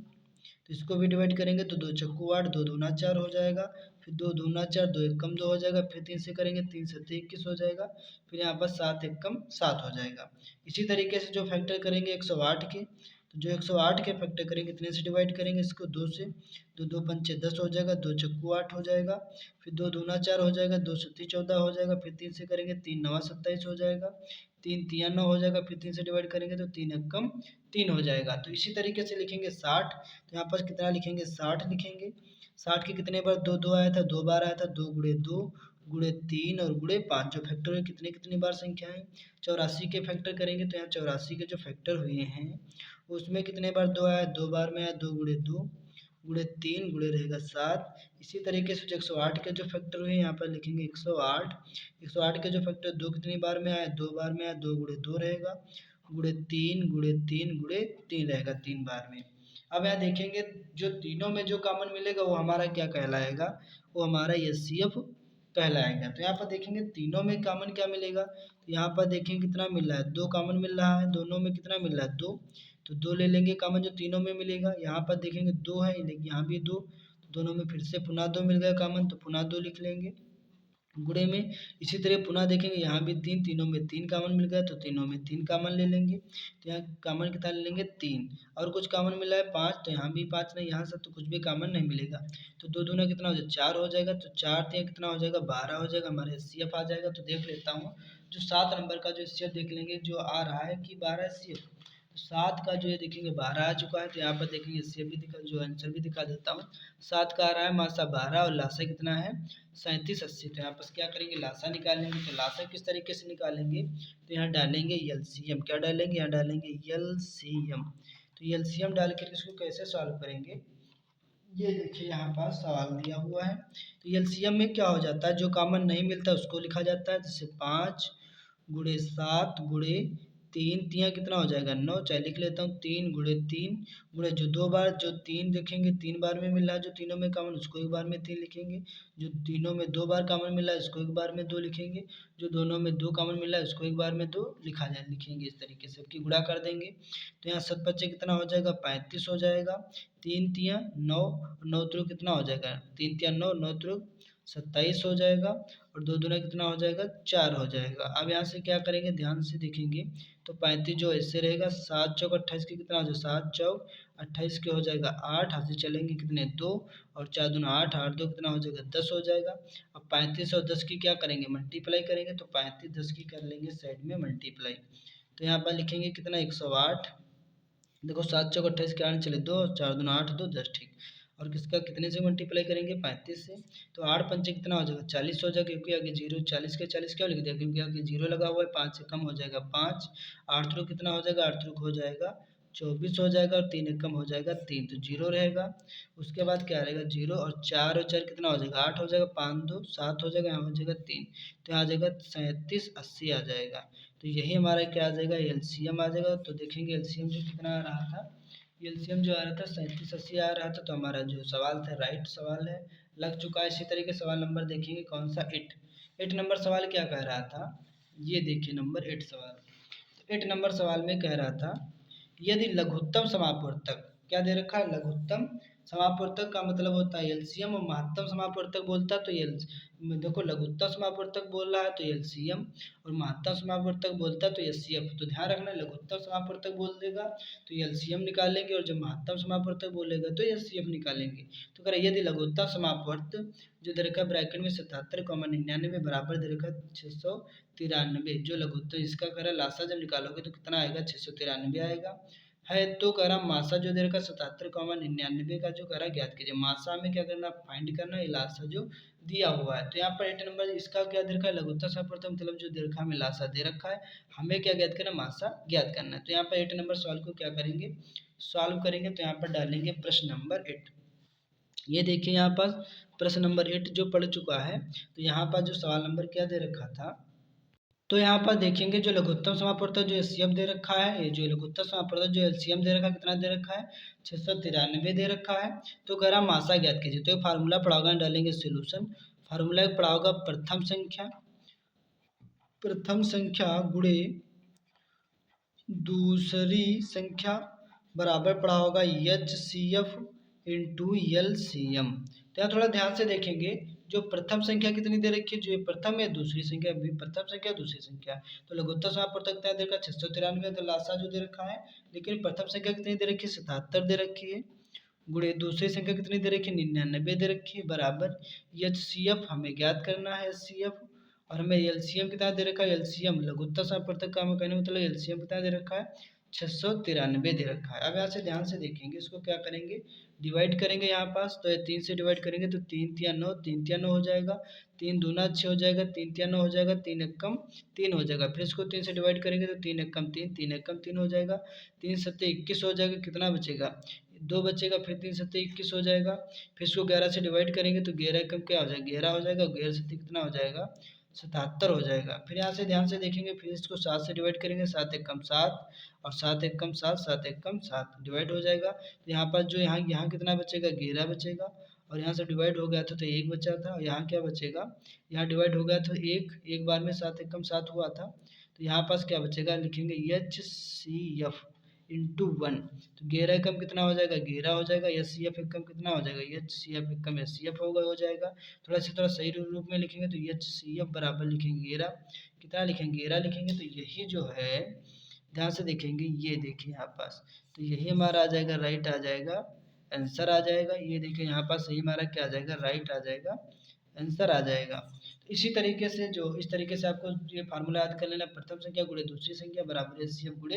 तो इसको भी डिवाइड करेंगे तो 2 चक्कू 8, 2 दूना 4 हो जाएगा। फिर 2 दूना 4, 2 1 कम 2 हो जाएगा। फिर 3 से करेंगे, 3 7 21 हो जाएगा। फिर यहाँ पर 7 1 कम 7 हो जाएगा। इसी तरीके से जो फैक्टर करेंगे 108 के, तो जो 108 के फैक्टर करेंगे कितने से डिवाइड करेंगे इसको, 2 से। तो 2 पंचे 10 हो जाएगा, 2 चक्कू 8 हो जाएगा। फिर 2 दूना 4 हो जाएगा, 2 सत्ती 14 हो जाएगा। फिर 3 से करेंगे, 3 नवा 27 हो जाएगा। 3 तिया 9 हो जाएगा। फिर 3 से डिवाइड करेंगे तो 3 एक कम 3 हो जाएगा। तो इसी तरीके से लिखेंगे 60। तो यहाँ पर कितना लिखेंगे, 60 लिखेंगे। 60 के कितने बार 2 2 आया था, 2 बार आया था। 2 गुणे 2 गुणे 3 और गुणे 5, जो फैक्टर है कितनी कितनी बार संख्या है, 84 के फैक्टर करेंगे। तो यहाँ 84 के जो फैक्टर हुए हैं उसमें कितने बार 2 आया, 2 बार में आया। 2 गुणे 2 गुणे 3 गुणे रहेगा 7। इसी तरीके से जो 108 के जो फैक्टर हुए यहाँ पर लिखेंगे 108। 108 के जो फैक्टर 2 कितनी बार में आया, 2 बार में आया। 2 गुणे 2 रहेगा, गुणे 3 गुणे 3 गुणे 3 रहेगा 3 बार में। अब यहाँ देखेंगे जो तीनों में जो कॉमन मिलेगा वो हमारा क्या कहलाएगा, वो हमारा एचसीएफ कहलाएगा। तो यहाँ पर देखेंगे तीनों में कॉमन क्या मिलेगा, तो यहाँ पर देखेंगे कितना मिल रहा है, 2 कॉमन मिल रहा है। दोनों में कितना मिल रहा है, 2। तो 2 ले लेंगे कॉमन जो तीनों में मिलेगा। यहाँ पर देखेंगे 2 है, लेकिन यहाँ भी 2, तो दोनों में फिर से पुनः 2 मिल गया कॉमन, तो पुनः 2 लिख लेंगे। गुणे में इसी तरह पुनः देखेंगे, यहाँ भी 3, तीनों में 3 कॉमन मिल गया तो तीनों में 3 कॉमन ले लेंगे। तो यहाँ कॉमन कितना ले लेंगे 3, और कुछ कॉमन मिला है 5, तो यहाँ भी 5 नहीं, यहाँ से तो कुछ भी कॉमन नहीं मिलेगा। तो 2 दूना कितना हो जाएगा 4 हो जाएगा, तो 4 3 कितना हो जाएगा 12 हो जाएगा, हमारे एचसीएफ आ जाएगा। तो देख लेता हूँ जो 7 नंबर का जो एचसीएफ देख लेंगे, जो आ रहा है कि 12 एचसीएफ, तो 7 का जो ये देखेंगे 12 आ चुका है, तो यहाँ पर देखेंगे एचसीएफ भी दिखा, जो आंसर भी दिखा देता हूँ। 7 का आ रहा है मासा 12 और लासा कितना है 3780। तो यहाँ पर क्या करेंगे लासा निकालेंगे, तो लासा किस तरीके से निकालेंगे, तो यहाँ डालेंगे एलसीएम, क्या डालेंगे यहाँ डालेंगे एलसीएम। तो एलसीएम डाल कर इसको कैसे सॉल्व करेंगे, ये देखिए यहाँ पास सवाल दिया हुआ है। तो एलसीएम में क्या हो जाता है, जो कॉमन नहीं मिलता उसको लिखा जाता है, जैसे 5 गुणे 7 गुणे 3, तिया कितना हो जाएगा 9, चाहे लिख लेता हूँ 3 गुणे 3 गुणे जो 2 बार जो 3 देखेंगे 3 बार में मिल रहा है, जो तीनों में कॉमन उसको एक बार में 3 लिखेंगे, जो तीनों में 2 बार कॉमन मिला है उसको एक बार में 2 लिखेंगे, जो दोनों में 2 कॉमन मिला है उसको एक बार में 2 लिखेंगे। इस तरीके से सबकी गुणा कर देंगे, तो यहाँ 7 बच्चे कितना हो जाएगा 35 हो जाएगा, 3 तिया 9, 9 त्रिक कितना हो जाएगा 3 तिया 9, 9 त्रिक 27 हो जाएगा, और 2 दूना कितना हो जाएगा 4 हो जाएगा। अब यहाँ से क्या करेंगे ध्यान से देखेंगे, तो 35 जो ऐसे रहेगा, 7 चौक 28 के कितना हो जाएगा 7 चौक 28 के हो जाएगा 8, हाथ से चलेंगे कितने 2, और 4 दूना 8, 8 दो कितना हो जाएगा 10 हो जाएगा। अब 35 और 10 की क्या करेंगे मल्टीप्लाई करेंगे, तो 35 10 की कर लेंगे साइड में मल्टीप्लाई, तो यहाँ पर लिखेंगे कितना 108। देखो 7 चौक 28 के आने चले 2, 4 दूना 8 2 10 ठीक, और किसका कितने से मल्टीप्लाई करेंगे 35 से, तो 8 पंचे कितना हो जाएगा 40 हो जाएगा, क्योंकि आगे जीरो 40 के 40 क्यों लिख दिया, क्योंकि आगे जीरो लगा हुआ है, 5 से कम हो जाएगा 5, 8 थ्रू कितना हो जाएगा 8 थ्रू हो जाएगा 24 हो जाएगा, और 3 एक कम हो जाएगा 3, तो जीरो रहेगा। उसके बाद क्या रहेगा जीरो, और 4 और 4 कितना हो जाएगा 8 हो जाएगा, 5 2 7 हो जाएगा, यहाँ हो जाएगा 3, तो यहाँ आ जाएगा 3780 आ जाएगा। तो यही हमारा क्या आ जाएगा एलसीएम आ जाएगा। तो देखेंगे एलसीएम जो कितना आ रहा था, एलसीएम जो आ रहा था 3780 आ रहा था, तो हमारा जो सवाल था राइट सवाल है, लग चुका है। इसी तरीके सवाल नंबर देखेंगे कौन सा 8 नंबर सवाल क्या कह रहा था, ये देखिए नंबर 8 सवाल। तो 8 नंबर सवाल में कह रहा था यदि लघुत्तम समापवर्तक, क्या दे रखा है लघुत्तम समापवर्तक का मतलब होता है एलसीएम, और महत्तम समापवर्तक बोलता है तो एल, देखो लघुत्तम समापवर्तक बोल रहा है तो एलसीएम, और महत्तम समापवर्तक बोलता है तो एचसीएफ। तो ध्यान रखना लघुत्तम समापवर्तक बोल देगा तो एलसीएम निकालेंगे, और जब महत्तम समापवर्तक बोलेगा तो एचसीएफ निकालेंगे। तो कह यदि लघुत्तम समापवर्तक जो दे रखा ब्रैकेट में 77,99 बराबर दे रखा 693, जो लघुत्तम इसका कह रहा लासा जब निकालोगे तो कितना आएगा 693 आएगा है। तो कह रहा मासा जो दे रखा 77,99 का जो कह रहा ज्ञात कीजिए, मासा में क्या करना फाइंड करना है लासा जो दिया हुआ है। तो यहाँ पर 8 नंबर इसका क्या दे रखा है लघुत्तम समापवर्तक मतलब जो दे रखा हमें लासा दे रखा है, हमें क्या ज्ञात करना मासा ज्ञात करना है। तो यहाँ पर 8 नंबर सवाल को क्या करेंगे सॉल्व करेंगे, तो यहाँ पर डालेंगे प्रश्न नंबर 8। ये देखिए यहाँ पर प्रश्न नंबर 8 जो पढ़ चुका है, तो यहाँ पर जो सवाल नंबर क्या दे रखा था, तो यहाँ पर देखेंगे जो लघुत्तम समापवर्तक जो एचसीएफ दे रखा है, ये जो लघुत्तम समापवर्तक जो एलसीएम दे रखा है कितना दे रखा है 693 दे रखा है। तो कह रहा मासा ज्ञात कीजिए, तो फार्मूला पढ़ा होगा डालेंगे सोल्यूशन, फार्मूला पढ़ा होगा प्रथम संख्या गुणे दूसरी संख्या बराबर पड़ा होगा H C F into L C M. तो यहाँ थोड़ा ध्यान से देखेंगे जो प्रथम संख्या कितनी दे रखी है, जो ये प्रथम है दूसरी संख्या भी प्रथम संख्या दूसरी संख्या, तो लघुत्तम समापवर्तक दे रखा 693 तो लासा जो दे रखा है, लेकिन प्रथम संख्या कितनी दे रखी है 77 दे रखी है, गुणे दूसरी संख्या कितनी दे रखी है 99 दे रखी है, बराबर एच सी एफ हमें ज्ञात करना है एच सी एफ, और हमें एलसीएम कितना दे रखा है एलसीएम लघुत्तम समापवर्तक का हमें कहने मतलब एलसीएम कितना दे रखा है 693 दे रखा है। अब यहाँ से ध्यान से देखेंगे इसको क्या करेंगे डिवाइड करेंगे, यहाँ पास तो 3 से डिवाइड करेंगे तो 3 तिया 9, 3 तिया 9 हो जाएगा, 3 दूना 6 हो जाएगा, 3 तिया 9 हो जाएगा, 3 एक कम 3 हो जाएगा, फिर इसको 3 से डिवाइड करेंगे तो 3 एक कम 3, 3 एक कम 3 हो जाएगा, 3 सत्ते 21 हो जाएगा, कितना बचेगा 2 बचेगा, फिर 3 सत्ते 21 हो जाएगा, फिर इसको 11 से डिवाइड करेंगे तो 11 कम क्या हो जाएगा 11 हो जाएगा, 11 सत्ते कितना हो जाएगा 77 हो जाएगा। फिर यहाँ से ध्यान से देखेंगे, फिर इसको 7 से डिवाइड करेंगे, 7 एक कम 7, और 7 एक कम 7, 7 एक कम 7 डिवाइड हो जाएगा। तो यहाँ पर जो यहाँ यहाँ कितना बचेगा 11 बचेगा, और यहाँ से डिवाइड हो गया था तो 1 बचा था, और यहाँ क्या बचेगा यहाँ डिवाइड हो गया तो एक बार में 7 एक कम 7 हुआ था, तो यहाँ पास क्या बचेगा लिखेंगे एच सी एफ, इंटू 1। तो घेरा एकम कितना हो जाएगा, घेरा हो जाएगा। एच सी एफ एकम कितना हो जाएगा, एच सी एफ एकम एच सी एफ हो जाएगा। थोड़ा सही रूप में लिखेंगे तो एच सी एफ बराबर लिखेंगे घेरा, कितना लिखेंगे, घेरा लिखेंगे। तो यही जो है ध्यान से देखेंगे, ये देखिए यहाँ पास, तो यही हमारा आ जाएगा, राइट आ जाएगा, आंसर आ जाएगा। ये देखिए यहाँ पास सही हमारा क्या आ जाएगा, राइट आ जाएगा, आंसर आ जाएगा। इसी तरीके से इस तरीके से आपको ये फार्मूला याद कर लेना, प्रथम संख्या गुणे दूसरी संख्या बराबर एचसीएफ गुणे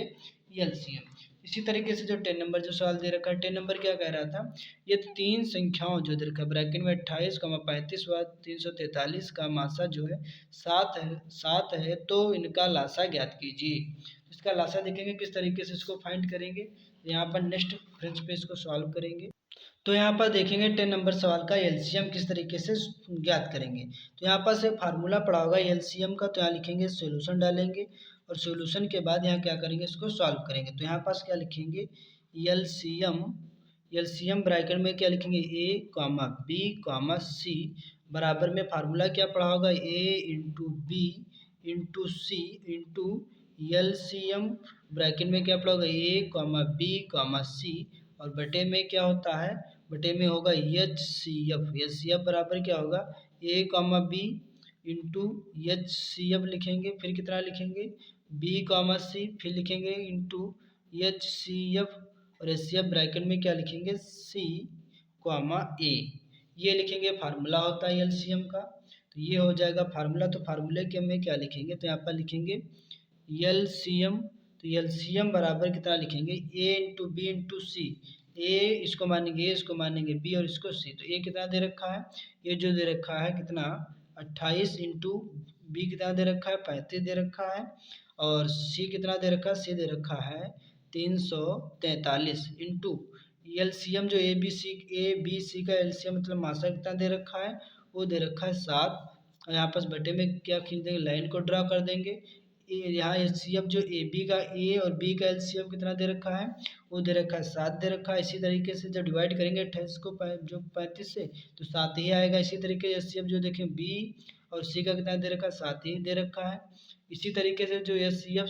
एलसीएम। इसी तरीके से जो 10 नंबर जो सवाल दे रखा है, 10 नंबर क्या कह रहा था, ये तीन संख्याओं जो दे रखा है ब्रैकेट में 28, 35 व 343 का मासा जो है 7 है, तो इनका लासा ज्ञात कीजिए। इसका लासा देखेंगे किस तरीके से इसको फाइंड करेंगे, यहाँ पर नेक्स्ट फ्रेंच पे इसको सॉल्व करेंगे। तो यहाँ पर देखेंगे 10 नंबर सवाल का एलसीएम किस तरीके से ज्ञात करेंगे। तो यहाँ पर से फार्मूला पड़ा होगा एलसीएम का, तो यहाँ लिखेंगे सॉल्यूशन डालेंगे और सॉल्यूशन के बाद यहाँ क्या करेंगे, इसको सॉल्व करेंगे। तो यहाँ पास क्या लिखेंगे, एलसीएम, एलसीएम ब्रैकेट में क्या लिखेंगे, A comma B comma C बराबर में फार्मूला क्या पड़ा होगा, A into B into C into LCM bracket में क्या पड़ा होगा, A comma B comma C और बटे में क्या होता है, बटे में होगा H C F. H C F बराबर क्या होगा, A comma B into H C F लिखेंगे, फिर कितना लिखेंगे, बी कॉमा सी, फिर लिखेंगे इंटू एच सी एफ और एच सी एफ ब्रैकेट में क्या लिखेंगे, सी कॉमा ए। ये लिखेंगे, फार्मूला होता है एलसीएम का। तो ये हो जाएगा फार्मूला। तो फार्मूले के में क्या लिखेंगे, तो यहाँ पर लिखेंगे एलसीएम। तो एलसीएम बराबर कितना लिखेंगे, ए इंटू बी इंटू सी। ए इसको मानेंगे, ए इसको मानेंगे, बी और इसको सी। तो ए कितना दे रखा है, ये जो दे रखा है कितना 28 इंटू बी कितना दे रखा है 35 दे रखा है और सी कितना दे रखा है, सी दे रखा है 343 इंटू एलसीएम जो ए बी सी का एलसीएम मतलब मासा कितना दे रखा है, वो दे रखा है 7। और यहाँ पास बटे में क्या खींच देंगे, लाइन को ड्रा कर देंगे। यहाँ एच सी एफ जो ए बी का ए और बी का एल सी एफ कितना दे रखा है, वो दे रखा है 7 दे रखा है। इसी तरीके से जब डिवाइड करेंगे 28 को जो 35 से, तो 7 ही आएगा। इसी तरीके से एच सी एफ जो देखें बी और सी का कितना दे रखा है, 7 ही दे रखा है। इसी तरीके से जो एच सी एफ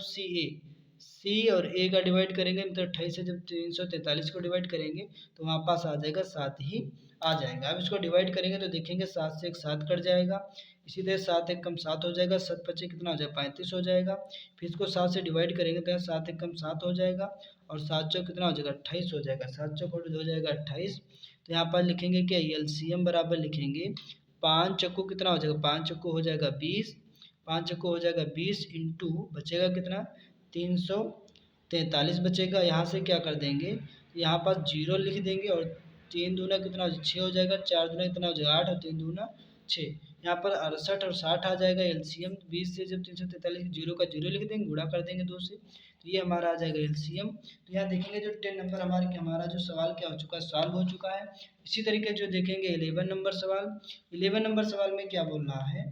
सी और ए का डिवाइड करेंगे, मतलब 28 से जब 343 को डिवाइड करेंगे तो वहाँ पास आ जाएगा 7 ही आ जाएगा। अब इसको डिवाइड करेंगे तो देखेंगे 7 से एक 7 कट जाएगा। इसी तरह 7 एक कम 7 हो जाएगा, 7 पचे कितना हो जाएगा 35 हो जाएगा। फिर इसको 7 से डिवाइड करेंगे तो यहाँ 7 एक कम 7 हो जाएगा और 7 चौक कितना हो जाएगा 28 हो जाएगा, 7 चौक हो जाएगा 28। तो यहाँ पर लिखेंगे क्या, एलसीएम बराबर लिखेंगे 5 चक्कू कितना हो जाएगा, 5 चक्कू हो जाएगा 20, 5 चक्कू हो जाएगा 20 इंटू बचेगा कितना 343 बचेगा। यहाँ से क्या कर देंगे, यहाँ पास 0 लिख देंगे और 3 दूना कितना 6 हो जाएगा, 4 दूना कितना हो जाएगा 8 और 3 दूना 6। यहाँ पर 68 और 60 आ जाएगा एलसीएम। 20 से जब 343 जीरो का 0 लिख देंगे, गुणा कर देंगे 2 से, तो ये हमारा आ जाएगा एलसीएम। तो यहाँ देखेंगे जो 10 नंबर हमारा जो सवाल क्या हो चुका है, सॉल्व हो चुका है। इसी तरीके जो देखेंगे 11 नंबर सवाल, 11 नंबर सवाल में क्या बोल रहा है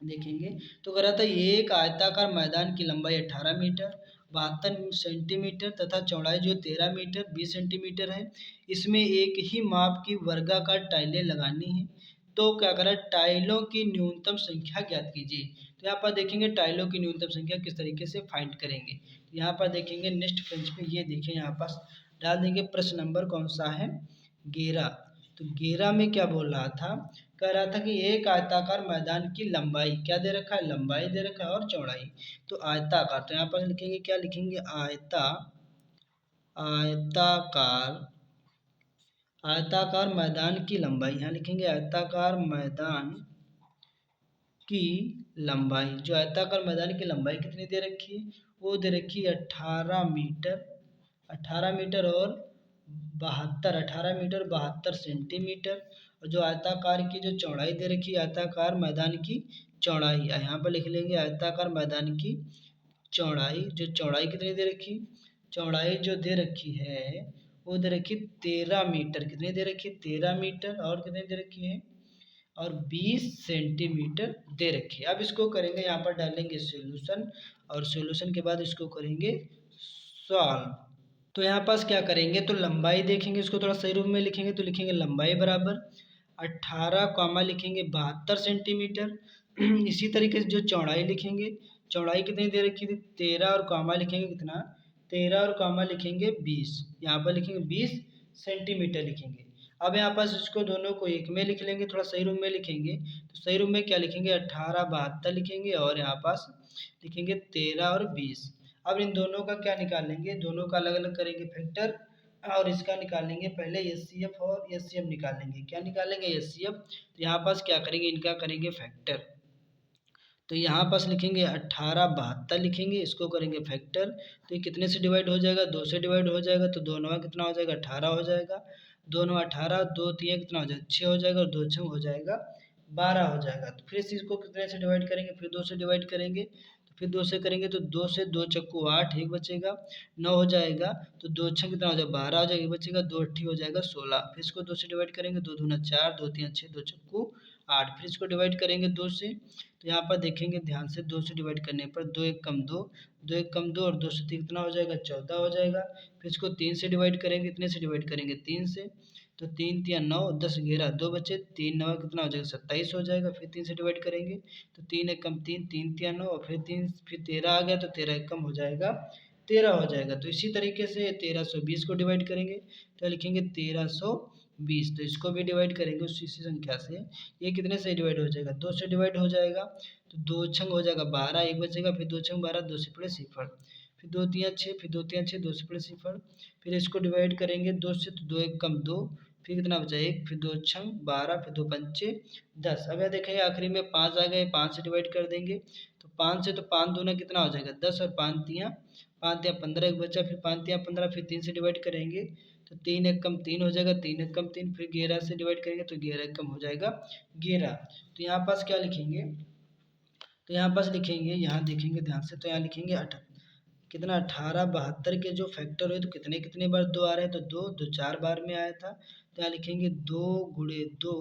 देखेंगे। तो कह रहा था एक आयताकार मैदान की लंबाई 18 मीटर 72 सेंटीमीटर तथा चौड़ाई जो 13 मीटर 20 सेंटीमीटर है। इसमें एक ही माप की वर्गाकार टाइलें लगानी है। तो क्या करें, टाइलों की न्यूनतम संख्या ज्ञात कीजिए। तो यहाँ पर देखेंगे टाइलों की न्यूनतम संख्या किस तरीके से फाइंड करेंगे। यहाँ पर देखेंगे नेक्स्ट पेज पे, ये देखिए यहाँ पास डाल देंगे प्रश्न नंबर कौन सा है, 11। तो 11 में क्या बोल रहा था, कह रहा था कि एक आयताकार मैदान की लंबाई क्या दे रखा है, लंबाई दे रखा है और चौड़ाई। तो आयताकार, तो यहाँ पर लिखेंगे क्या लिखेंगे, आयताकार मैदान की लंबाई। यहाँ लिखेंगे आयताकार मैदान की लंबाई। जो आयताकार मैदान की लंबाई कितनी दे रखी है, वो दे रखी है 18 मीटर, 18 मीटर और 18 मीटर 72 सेंटीमीटर। और जो आयताकार की जो चौड़ाई दे रखी है, आयताकार मैदान की चौड़ाई, यहाँ पर लिख लेंगे आयताकार मैदान की चौड़ाई। जो चौड़ाई कितनी दे रखी, चौड़ाई जो दे रखी है वो दे रखी 13 मीटर, कितनी दे रखी 13 मीटर और कितनी दे रखी है और 20 सेंटीमीटर दे रखी है। अब इसको करेंगे, यहाँ पर डालेंगे सॉल्यूशन और सॉल्यूशन के बाद इसको करेंगे सॉल्व। तो यहाँ पास क्या करेंगे, तो लंबाई देखेंगे, इसको थोड़ा सही रूप में लिखेंगे तो लिखेंगे लंबाई बराबर 18 कॉमा लिखेंगे 72 सेंटीमीटर। इसी तरीके से जो चौड़ाई लिखेंगे, चौड़ाई कितनी दे रखी थी 13 और कॉमा लिखेंगे कितना 13 और कॉमा लिखेंगे 20, यहाँ पर लिखेंगे 20 सेंटीमीटर लिखेंगे। अब यहाँ पास इसको दोनों को एक में लिख लेंगे, थोड़ा सही रूप में लिखेंगे तो सही रूप में क्या लिखेंगे 1872 लिखेंगे और यहाँ पास लिखेंगे 13 और 20। अब इन दोनों का क्या निकालेंगे, दोनों का अलग अलग करेंगे फैक्टर और इसका निकालेंगे पहले एचसीएफ और एचसीएफ निकालेंगे। क्या निकालेंगे एचसीएफ, तो यहाँ पास क्या करेंगे इनका करेंगे फैक्टर। तो यहाँ पास लिखेंगे 1872 लिखेंगे, इसको करेंगे फैक्टर तो ये कितने से डिवाइड हो जाएगा 2 से डिवाइड हो जाएगा तो 2 नवा कितना हो जाएगा 18 हो जाएगा, 2 नवा 18, 2 तिया कितना हो जाएगा 6 हो जाएगा और 2 छः हो जाएगा 12 हो जाएगा। तो फिर इस चीज़ को कितने से डिवाइड करेंगे, फिर 2 से डिवाइड करेंगे तो फिर 2 से करेंगे तो 2 से 2 चक्कू 8, एक बचेगा 9 हो जाएगा तो 2 छः कितना हो जाएगा 12 हो जाएगा, एक बचेगा 2 अट्ठी हो जाएगा 16। फिर इसको 2 से डिवाइड करेंगे 2 दूना 4, 2 तिया 6, 2 चक्कू 8। फिर इसको डिवाइड करेंगे 2 से तो यहाँ पर देखेंगे ध्यान से 2 से डिवाइड करने पर 2 एक कम 2, 2 एक कम 2 और 2 से 3 कितना हो जाएगा 14 हो जाएगा। फिर इसको 3 से डिवाइड करेंगे, कितने से डिवाइड करेंगे 3 से तो 3 तिया 9, 10 11 2 बचे, 3 नवा कितना हो जाएगा 27 हो जाएगा। फिर 3 से डिवाइड करेंगे तो 3 एक कम 3, 3 तिया 9 और फिर 3 फिर 13 आ गया तो 13 एक कम हो जाएगा 13 हो जाएगा। तो इसी तरीके से 1320 को डिवाइड करेंगे तो लिखेंगे 1320, तो इसको भी डिवाइड करेंगे उसी संख्या से। ये कितने से डिवाइड हो जाएगा 2 से डिवाइड हो जाएगा तो 2 छंग हो जाएगा 12, एक बचेगा फिर 2 छंग 12, 2 से पड़े सिफर, फिर 2 तिया 6, फिर 2 तिया 6, 2 से पड़े सिफर। फिर इसको डिवाइड करेंगे 2 से तो 2 एक कम 2, फिर कितना बचा 1, फिर 2 छंग 12, फिर 2 पंचे 10। अब यहाँ देखेंगे आखिरी में 5 आ गए, 5 से डिवाइड कर देंगे तो 5 से तो 5 दूना कितना हो जाएगा 10 और 5 तिया 15, एक बचा फिर 5 तिया 15, फिर 3 से डिवाइड करेंगे तो 3 एक कम 3 हो जाएगा, 3 एक कम 3, फिर 11 से डिवाइड करेंगे तो 11 एक कम हो जाएगा 11। तो यहाँ पास क्या लिखेंगे, तो यहाँ पास लिखेंगे, यहाँ देखेंगे ध्यान से तो यहाँ लिखेंगे कितना 1872 के जो फैक्टर हुए तो कितने कितने बार 2 आ रहे हैं तो 2 2 4 बार में आया था तो यहाँ लिखेंगे 2 गुणे 2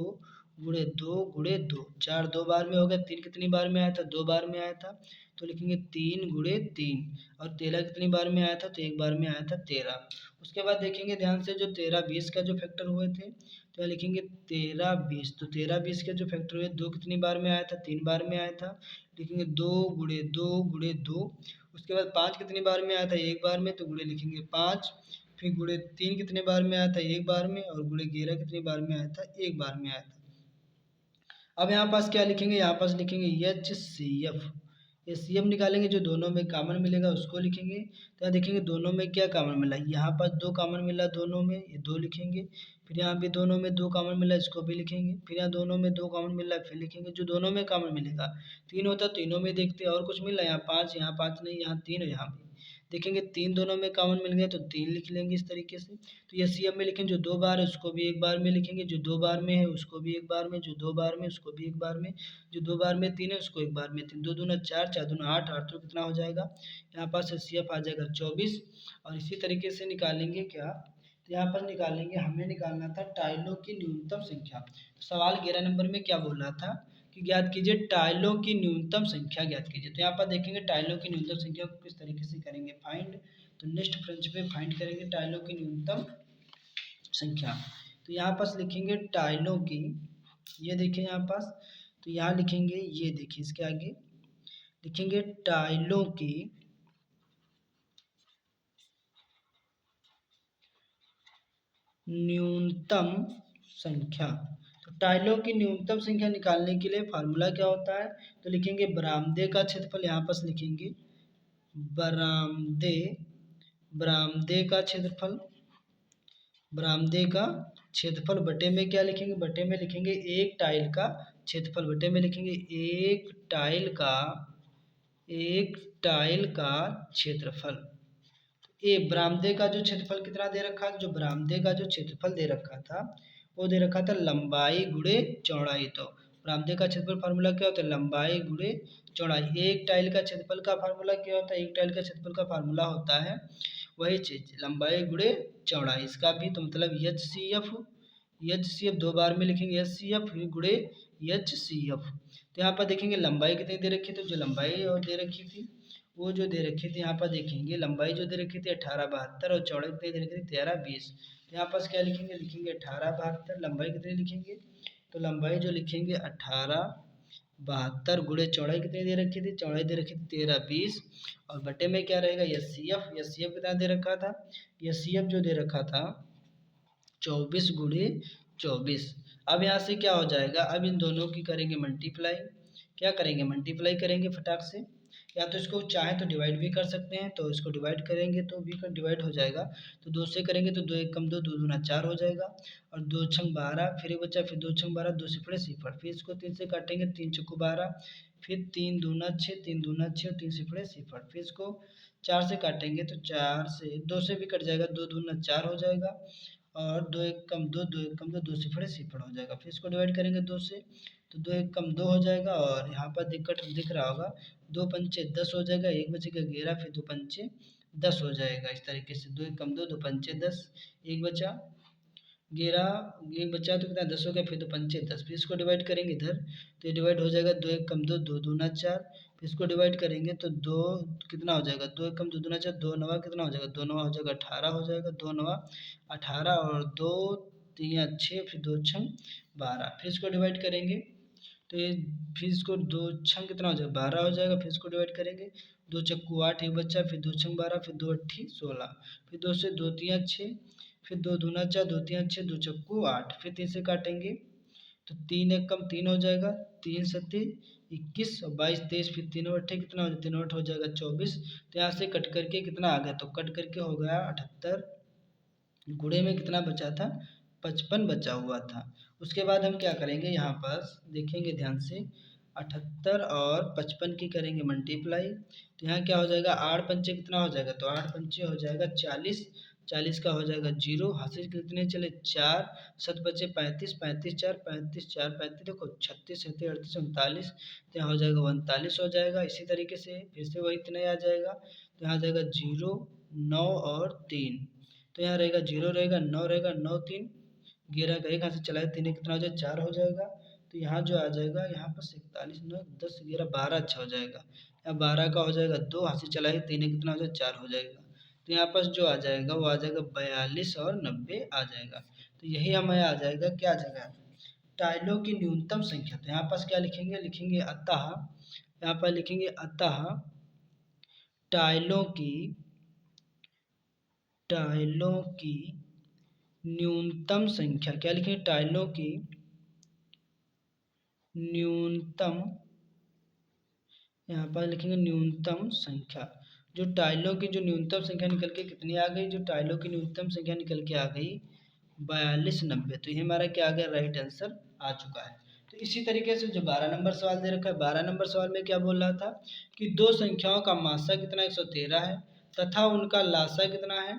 गुणे 2 गुणे 2, 4 2 बार में हो गया। 3 कितनी बार में आया था 2 बार में आया था तो लिखेंगे 3 गुणे 3 और 13 कितनी बार में आया था तो 1 बार में आया था 13। उसके बाद देखेंगे ध्यान से जो 13 20 का जो फैक्टर हुए थे तो यहाँ लिखेंगे 13 20, तो 13 20 के जो फैक्टर हुए 2 कितनी बार में आया था 3 बार में आया था, लिखेंगे 2 गुणे 2 गुणे 2। उसके बाद 5 कितनी बार में आया था 1 बार में तो गुणे लिखेंगे 5, फिर गुणे 3 कितने बार में आया था 1 बार में और गुणे 11 कितनी बार में आया था 1 बार में आया था। अब यहाँ पास क्या लिखेंगे, यहाँ पास लिखेंगे एच सी एफ, ये सी एफ निकालेंगे जो दोनों में कॉमन मिलेगा उसको लिखेंगे। तो यहाँ देखेंगे दोनों में क्या कॉमन मिला, यहाँ पास 2 कॉमन मिला दोनों में, ये 2 लिखेंगे। फिर यहाँ भी दोनों में 2 कॉमन मिला, इसको भी लिखेंगे। फिर यहाँ दोनों में 2 कॉमन मिला फिर लिखेंगे। जो दोनों में कॉमन मिलेगा 3 होता तीनों में देखते और कुछ मिला, यहाँ 5, यहाँ 5 नहीं, यहाँ 3 और यहाँ भी देखेंगे 3 दोनों में कॉमन मिल गया तो 3 लिख लेंगे इस तरीके से। तो ये सी एफ में लिखेंगे जो 2 बार है उसको भी 1 बार में लिखेंगे, जो 2 बार में है उसको भी 1 बार में, जो 2 बार में उसको भी 1 बार में, जो 2 बार में 3 है उसको 1 बार में 3, 2 दूना 4, 4 दूना 8, 8 तो कितना हो जाएगा यहाँ पास सी एफ आ जाएगा 24। और इसी तरीके से निकालेंगे क्या, तो यहाँ पर निकालेंगे, हमें निकालना था टाइलों की न्यूनतम संख्या। सवाल 11 नंबर में क्या बोल रहा था कि ज्ञात कीजिए टाइलों की न्यूनतम संख्या ज्ञात कीजिए। तो यहाँ पर देखेंगे टाइलों की न्यूनतम संख्या को किस तरीके से करेंगे फाइंड, तो नेक्स्ट फ्रेंच पे फाइंड करेंगे टाइलों की न्यूनतम संख्या। तो यहाँ पास लिखेंगे टाइलों की, ये देखिए यहाँ पास, तो यहाँ लिखेंगे ये देखिए इसके आगे लिखेंगे टाइलों की न्यूनतम संख्या। तो टाइलों की न्यूनतम संख्या निकालने के लिए फार्मूला क्या होता है, तो लिखेंगे बरामदे का क्षेत्रफल, यहाँ पास लिखेंगे बरामदे, बरामदे का क्षेत्रफल, बरामदे का क्षेत्रफल बटे में क्या लिखेंगे, बटे में लिखेंगे एक टाइल का क्षेत्रफल, बटे में लिखेंगे एक टाइल का क्षेत्रफल। ए बरामदे का जो क्षेत्रफल कितना दे रखा था, जो बरामदे का जो क्षेत्रफल दे रखा था वो दे रखा था लंबाई गुणे चौड़ाई। तो बरामदे का क्षेत्रफल फार्मूला क्या होता है लंबाई गुणे चौड़ाई। एक टाइल का क्षेत्रफल का फार्मूला क्या होता है, एक टाइल का क्षेत्रफल का फार्मूला होता है वही चीज लंबाई गुणे चौड़ाई। इसका भी तो मतलब H C F, H C F 2 बार में लिखेंगे एच सी एफ गुणे एच सी एफ। तो यहाँ पर देखेंगे लंबाई कितनी दे रखी थी, जो लंबाई और दे रखी थी वो जो दे रखी थी यहाँ पर देखेंगे लंबाई जो दे रखी थी 1872 और चौड़ाई कितनी दे रखी थी 1320। तो यहाँ पास क्या लिखेंगे, लिखेंगे 1872, लंबाई कितनी लिखेंगे तो लंबाई जो लिखेंगे 18 72 गुणे चौड़ाई कितनी दे रखी थी, चौड़ाई दे रखी थी 13 20, और बटे में क्या रहेगा एस सी एफ कितना दे रखा था, एस सी एफ जो दे रखा था 24 गुणे 24। अब यहाँ से क्या हो जाएगा, अब इन दोनों की करेंगे मल्टीप्लाई, क्या करेंगे मल्टीप्लाई करेंगे फटाक से, या तो इसको चाहे तो डिवाइड भी कर सकते हैं, तो इसको डिवाइड करेंगे तो भी डिवाइड हो जाएगा, तो 2 से करेंगे तो 2 1 कम 2, 2 दूना 4 हो जाएगा, और 2 छंग 12, फिर ये बचा, फिर 2 छंग 12, 2 सिफड़े सिफड़, फिर इसको 3 से काटेंगे, 3 चौको 12, फिर 3 दूना 6, 3 दूना 6 और 3 सिफड़े सिफड़, फिर इसको 4 से काटेंगे तो 4 से 2 से भी कट जाएगा, 2 दूना 4 हो जाएगा, और 2 1 कम 2, 2 1 कम 2, 2 सिफड़े सिफड़ हो जाएगा, फिर इसको डिवाइड करेंगे 2 से, तो 2 1 कम 2 हो जाएगा, और यहाँ पर दिक्कत दिख रहा होगा, 2 पंचे 10 हो जाएगा, एक बचेगा 11, फिर 2 पंचे 10 हो जाएगा, इस तरीके से 2 1 कम 2, 2 पंचे 10, एक बचा 11, एक बचा तो कितना 10 हो गया, फिर 2 पंचे 10, फिर इसको डिवाइड करेंगे इधर, तो ये डिवाइड हो जाएगा, 2 1 कम 2, 2 दूना 4, फिर इसको डिवाइड करेंगे तो 2 कितना हो जाएगा, 2 1 कम 2 दूना 4, 2 नवा कितना हो जाएगा, 2 नवा हो जाएगा 18 हो जाएगा, 2 नवा 18, और 2 3 6, फिर 2 छंग 12, फिर इसको डिवाइड करेंगे तो ये, फिर इसको 2 छंग कितना हो जाएगा 12 हो जाएगा, फिर इसको डिवाइड करेंगे, 2 चक्कू 8, एक बच्चा, फिर 2 छंग 12, फिर 2 अट्ठी 16, फिर 2 से 2 3 6, फिर 2 दूना 4, 2 3 6, 2 चक्कू 8, फिर 3 से काटेंगे तो 3 1 कम 3 हो जाएगा, 3 सत्ते 21 और 22 23, फिर 3 अट्ठे कितना हो जाएगा, 3 8 हो जाएगा 24, तो यहाँ से कट करके कितना आ गया, तो कट करके हो गया 78, गुणे में कितना बचा था 55 बचा हुआ था। उसके बाद हम क्या करेंगे, यहाँ पर देखेंगे ध्यान से, 78 और 55 की करेंगे मल्टीप्लाई, तो यहाँ क्या हो जाएगा, 8 पंचे कितना हो जाएगा, तो 8 पंचे हो जाएगा 40, 40 का हो जाएगा 0, हासिल कितने चले 4, 7 बचे 35, 35 4, 35 4 35, देखो 36 37 38 39, तो यहाँ हो जाएगा 39 हो जाएगा। इसी तरीके से फिर से वही इतना ही आ जाएगा, तो यहाँ आ जाएगा 0 9 और 3, तो यहाँ रहेगा 0 रहेगा, 9 रहेगा, 9 3 11 का एक हाथ से चलाए, 3 कितना हो जाएगा 4 हो जाएगा, तो यहाँ जो आ जाएगा, यहाँ पर 41 9 10 11 12 अच्छा हो जाएगा, यहाँ 12 का हो जाएगा, 2 हाथ से चलाए 3 कितना हो जाएगा 4 हो जाएगा, तो यहाँ पर जो आ जाएगा वो आ जाएगा 42 और 90 आ जाएगा। तो यही हमें आ जाएगा, क्या आ जाएगा टाइलों की न्यूनतम संख्या। तो यहाँ पर क्या लिखेंगे, लिखेंगे अतः, यहाँ पर लिखेंगे अतः टाइलों की टाइलों की न्यूनतम संख्या, क्या लिखेंगे टाइलों की न्यूनतम, यहाँ पर लिखेंगे न्यूनतम संख्या, जो टाइलों की जो न्यूनतम संख्या निकल के कितनी आ गई, जो टाइलों की न्यूनतम संख्या निकल के आ गई 42 90, तो ये हमारा क्या आ गया राइट आंसर आ चुका है। तो इसी तरीके से जो 12 नंबर सवाल दे रखा है, 12 नंबर सवाल में क्या बोल रहा था कि दो संख्याओं का मासा कितना 113 है तथा उनका लासा कितना है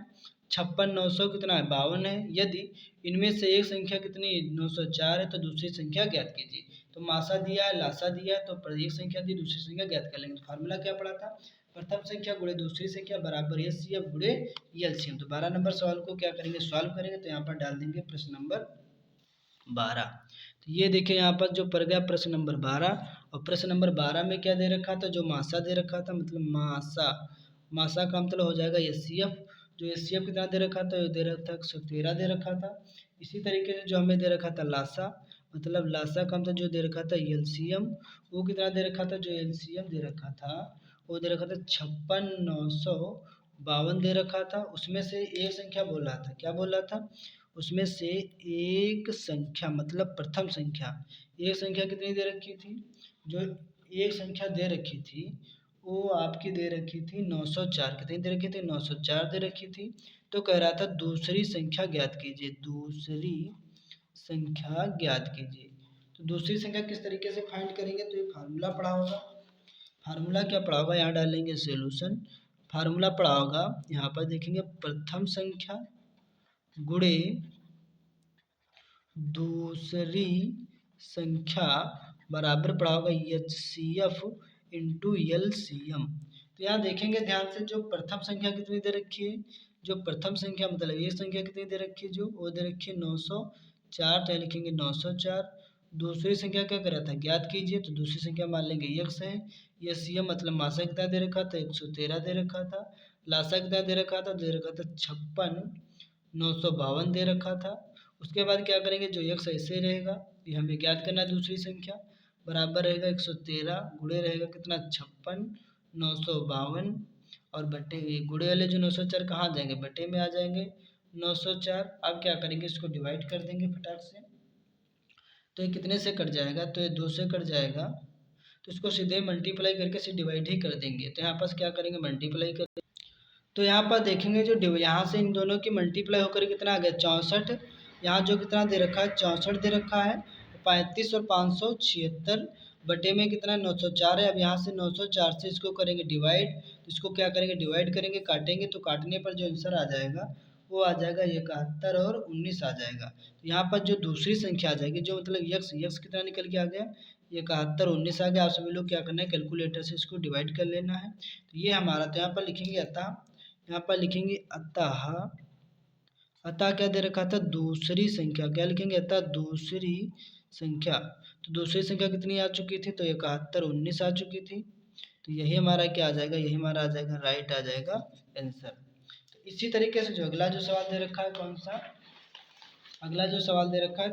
56 900 कितना है 52 है, यदि इनमें से एक संख्या कितनी 904 है तो दूसरी संख्या ज्ञात कीजिए। तो मासा दिया है, लासा दिया है, तो एक संख्या दी दूसरी संख्या ज्ञात कर लेंगे। फार्मूला क्या पड़ा था, प्रथम संख्या गुणे दूसरी संख्या बराबर एचसीएफ गुणे एलसीएम। तो 12 नंबर सवाल को क्या करेंगे सॉल्व करेंगे, तो यहाँ पर डाल देंगे प्रश्न नंबर 12। तो ये देखिए यहाँ पर जो पड़ गया प्रश्न नंबर 12, और प्रश्न नंबर 12 में क्या दे रखा था, जो मासा दे रखा था, मतलब मासा, मासा का मतलब हो जाएगा एचसीएफ, जो एचसीएफ कितना दे रखा था, दे रखा था 113 दे रखा था। इसी तरीके से जो हमें दे रखा था लासा, मतलब लासा का मतलब जो दे रखा था एलसीएम, वो कितना दे रखा था, जो एलसीएम दे रखा था वो दे रखा था 56 952 दे रखा था। उसमें से एक संख्या बोल रहा था, क्या बोल रहा था, उसमें से एक संख्या मतलब प्रथम संख्या, एक संख्या कितनी दे रखी थी, जो एक संख्या दे रखी थी वो आपकी दे रखी थी 904, कितनी दे रखी थी 904 दे रखी थी। तो कह रहा था दूसरी संख्या ज्ञात कीजिए, दूसरी संख्या ज्ञात कीजिए। तो दूसरी संख्या किस तरीके से फाइंड करेंगे, तो ये फार्मूला पढ़ा होगा, फार्मूला क्या पढ़ा होगा, यहाँ डालेंगे सॉल्यूशन, फार्मूला पढ़ा होगा, यहाँ पर देखेंगे प्रथम संख्या गुणे दूसरी संख्या बराबर पड़ा होगा H C F into L C M. तो यहाँ देखेंगे ध्यान से, जो प्रथम संख्या कितनी दे रखी है, जो प्रथम संख्या मतलब ये संख्या कितनी दे रखी है, जो वो दे रखी है 904, तो लिखेंगे 904। दूसरी संख्या क्या करा था ज्ञात कीजिए, तो दूसरी संख्या मान लेंगे x है, ये सी एम मतलब मासा कितना दे रखा था 113 दे रखा था, लासा कितना दे रखा था, दे रखा था 56 952 दे रखा था। उसके बाद क्या करेंगे, जो x ऐसे रहेगा, ये हमें ज्ञात करना है दूसरी संख्या, बराबर रहेगा 113 गुणे रहेगा कितना 56 952 और बटे ये गुणे वाले जो 904 कहाँ जाएंगे बटे में आ जाएंगे 904। अब क्या करेंगे इसको डिवाइड कर देंगे फटाक से। तो ये कितने से कट जाएगा तो ये 2 से कट जाएगा। तो इसको सीधे मल्टीप्लाई करके से डिवाइड ही कर देंगे। तो यहाँ पास क्या करेंगे मल्टीप्लाई कर। तो यहाँ पर देखेंगे जो यहाँ से इन दोनों की मल्टीप्लाई होकर कितना आ गया 64। यहाँ जो कितना दे रखा है 64 दे रखा है। 35 और 576 बटे में कितना 904 है। अब यहाँ से 904 से इसको करेंगे डिवाइड। तो इसको क्या करेंगे डिवाइड करेंगे काटेंगे तो काटने पर जो आंसर आ जाएगा वो आ जाएगा 71 और 19 आ जाएगा। तो यहाँ पर जो दूसरी संख्या आ जाएगी जो मतलब यक्स यक्स कितना निकल के आ गया 71 19 आ गया। आप सभी लोग क्या करना है कैलकुलेटर से इसको डिवाइड कर लेना है। तो ये हमारा तो यहाँ पर लिखेंगे अतः यहाँ पर लिखेंगे अतः अतः क्या दे रखा था दूसरी संख्या क्या लिखेंगे अतः दूसरी संख्या। तो दूसरी संख्या कितनी आ चुकी थी तो 71 19 आ चुकी थी। तो यही हमारा क्या आ जाएगा यही हमारा आ जाएगा राइट आ जाएगा आंसर। तो इसी तरीके से जो अगला जो सवाल दे रखा है कौन सा अगला जो सवाल दे रखा है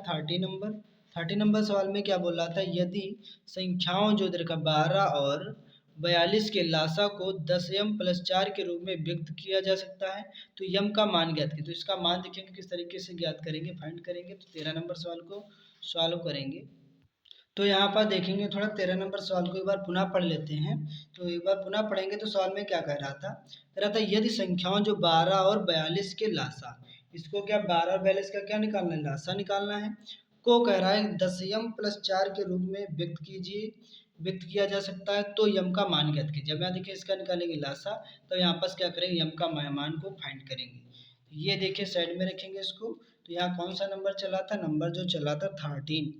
30 नंबर सवाल में क्या बोल रहा था यदि संख्याओं जो दे रखा 12 और 42 के लासा को 10m + 4 के रूप में व्यक्त किया जा सकता है तो यम का मान ज्ञात कीजिए। तो इसका मान देखेंगे किस तरीके से ज्ञात करेंगे फाइंड करेंगे। तो 13 नंबर सवाल को सॉल्व करेंगे। तो यहाँ पर देखेंगे थोड़ा 13 नंबर सवाल को एक बार पुनः पढ़ लेते हैं। तो एक बार पुनः पढ़ेंगे तो सवाल में क्या कह रहा था यदि संख्याओं जो 12 और 42 के लासा इसको क्या 12 और 42 का क्या निकालना है लासा निकालना है को कह रहा है 10m + 4 के रूप में व्यक्त किया जा सकता है तो यम का मान ज्ञात कीजिए। अब यहाँ देखिए इसका निकालेंगे लासा तो यहाँ पास क्या करेंगे यम का मान को फाइंड करेंगे। ये देखिए साइड में रखेंगे इसको। तो यहाँ कौन सा नंबर चला था नंबर जो चला था 13।